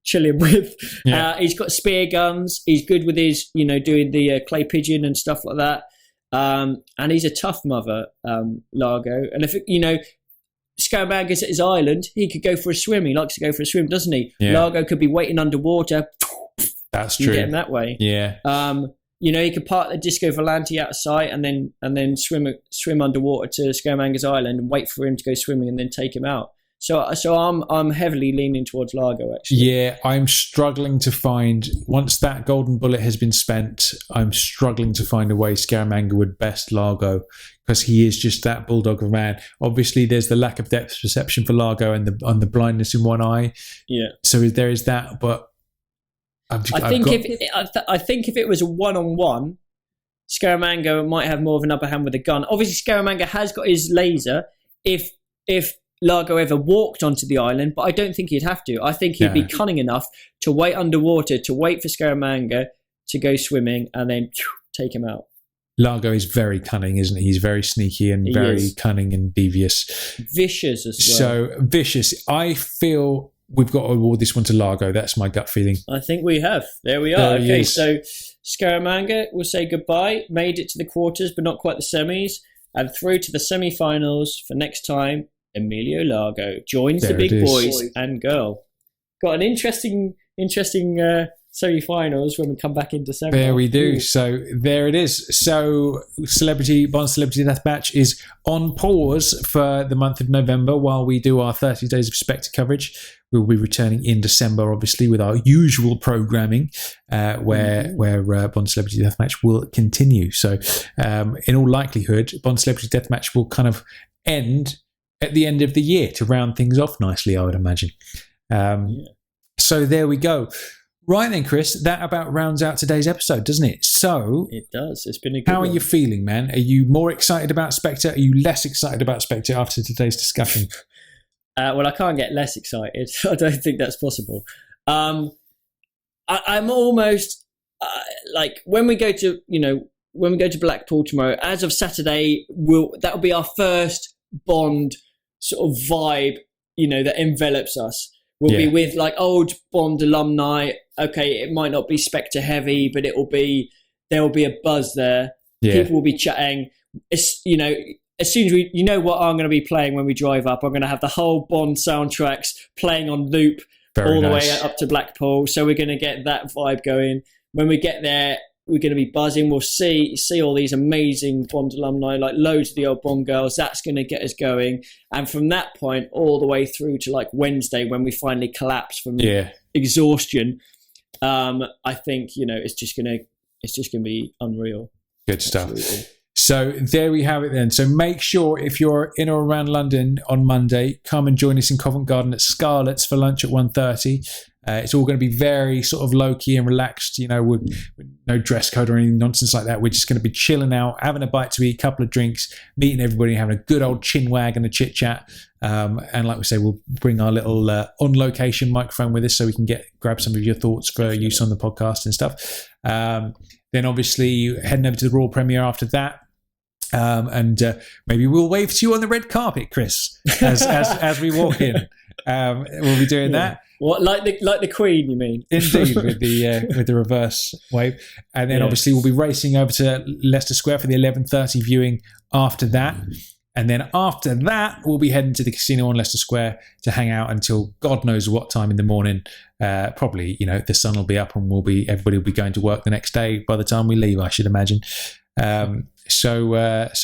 chill him with. Yeah. He's got spear guns. He's good with his, doing the clay pigeon and stuff like that. And he's a tough mother, Largo. And if Scaramanga's at his island, he could go for a swim. He likes to go for a swim, doesn't he? Yeah. Largo could be waiting underwater. That's true. Get him that way. Yeah. He could park the Disco Volante out of sight and then swim underwater to Scaramanga's island and wait for him to go swimming and then take him out. So I'm heavily leaning towards Largo, actually. Yeah, I'm struggling to find, once that golden bullet has been spent, I'm struggling to find a way Scaramanga would best Largo, because he is just that bulldog of a man. Obviously, there's the lack of depth perception for Largo and the blindness in one eye. Yeah. So there is that, but I think if it was a one-on-one, Scaramanga might have more of an upper hand with a gun. Obviously, Scaramanga has got his laser if Largo ever walked onto the island, but I don't think he'd have to. I think he'd be cunning enough to wait underwater, to wait for Scaramanga to go swimming and then take him out. Largo is very cunning, isn't he? He's very sneaky and very cunning and devious. Vicious as well. So vicious. I feel we've got to award this one to Largo. That's my gut feeling. I think we have. There we are. Okay, so Scaramanga will say goodbye. Made it to the quarters, but not quite the semis. And through to the semi-finals for next time. Emilio Largo joins the big boys and girl. Got an interesting semi-finals when we come back in December. There we do. Ooh. So there it is. So Bond Celebrity Deathmatch is on pause for the month of November while we do our 30 Days of Spectre coverage. We'll be returning in December, obviously, with our usual programming where Bond Celebrity Deathmatch will continue. So in all likelihood, Bond Celebrity Deathmatch will kind of end at the end of the year to round things off nicely, I would imagine. So there we go. Right then, Chris, that about rounds out today's episode, doesn't it? So it does. It's been a good How are you feeling, man? Are you more excited about Spectre? Are you less excited about Spectre after today's discussion? Well, I can't get less excited. I don't think that's possible. I'm almost like when we go to Blackpool tomorrow. As of Saturday, that'll be our first Bond sort of vibe, that envelops us. We'll be with like old Bond alumni. Okay, it might not be Spectre heavy, but there will be a buzz there. Yeah. People will be chatting. As soon as what I'm going to be playing when we drive up. I'm going to have the whole Bond soundtracks playing on loop the way up to Blackpool. So we're going to get that vibe going. When we get there, we're going to be buzzing. We'll see all these amazing Bond alumni, like loads of the old Bond girls. That's going to get us going. And from that point all the way through to like Wednesday when we finally collapse from exhaustion, I think it's just going to be unreal. Good stuff. Absolutely. So there we have it then. So make sure if you're in or around London on Monday, come and join us in Covent Garden at Scarlett's for lunch at 1:30. It's all going to be very sort of low-key and relaxed, with no dress code or any nonsense like that. We're just going to be chilling out, having a bite to eat, a couple of drinks, meeting everybody, having a good old chin wag and a chit-chat. And like we say, we'll bring our little on-location microphone with us so we can grab some of your thoughts for use on the podcast and stuff. Then obviously heading over to the Royal Premiere after that. And maybe we'll wave to you on the red carpet, Chris, as we walk in. We'll be doing that. What, like the Queen, you mean? Indeed, with the reverse wave, and then obviously we'll be racing over to Leicester Square for the 11:30 viewing after that, and then after that we'll be heading to the casino on Leicester Square to hang out until God knows what time in the morning. Probably, the sun will be up and everybody will be going to work the next day by the time we leave, I should imagine. So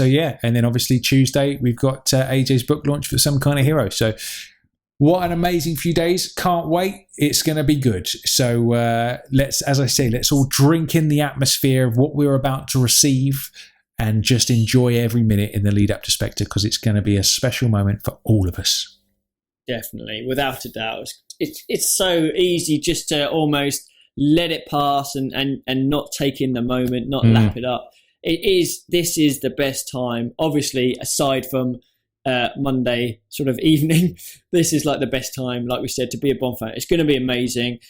yeah, and then obviously Tuesday we've got AJ's book launch for Some Kind of Hero. So. What an amazing few days. Can't wait. It's going to be good. So let's all drink in the atmosphere of what we're about to receive and just enjoy every minute in the lead up to Spectre, because it's going to be a special moment for all of us. Definitely, without a doubt. It's so easy just to almost let it pass and not take in the moment, not lap it up. This is the best time, obviously, aside from Monday sort of evening. This is like the best time, like we said, to be a Bond fan. It's going to be amazing.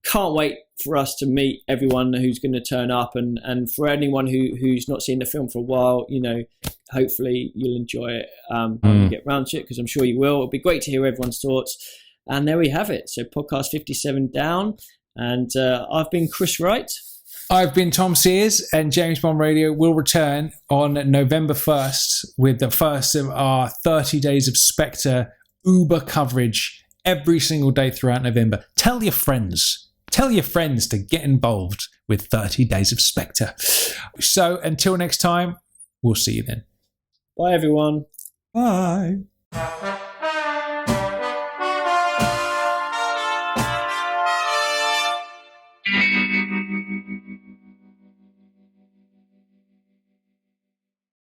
can't wait for us to meet everyone who's going to turn up, and for anyone who's not seen the film for a while, hopefully you'll enjoy it when you get round to it, because I'm sure you will. It'll be great to hear everyone's thoughts. And there we have it. So podcast 57 down. And I've been Chris Wright. I've been Tom Sears, and James Bond Radio will return on November 1st with the first of our 30 Days of Spectre Uber coverage every single day throughout November. Tell your friends to get involved with 30 Days of Spectre. So until next time, we'll see you then. Bye, everyone. Bye.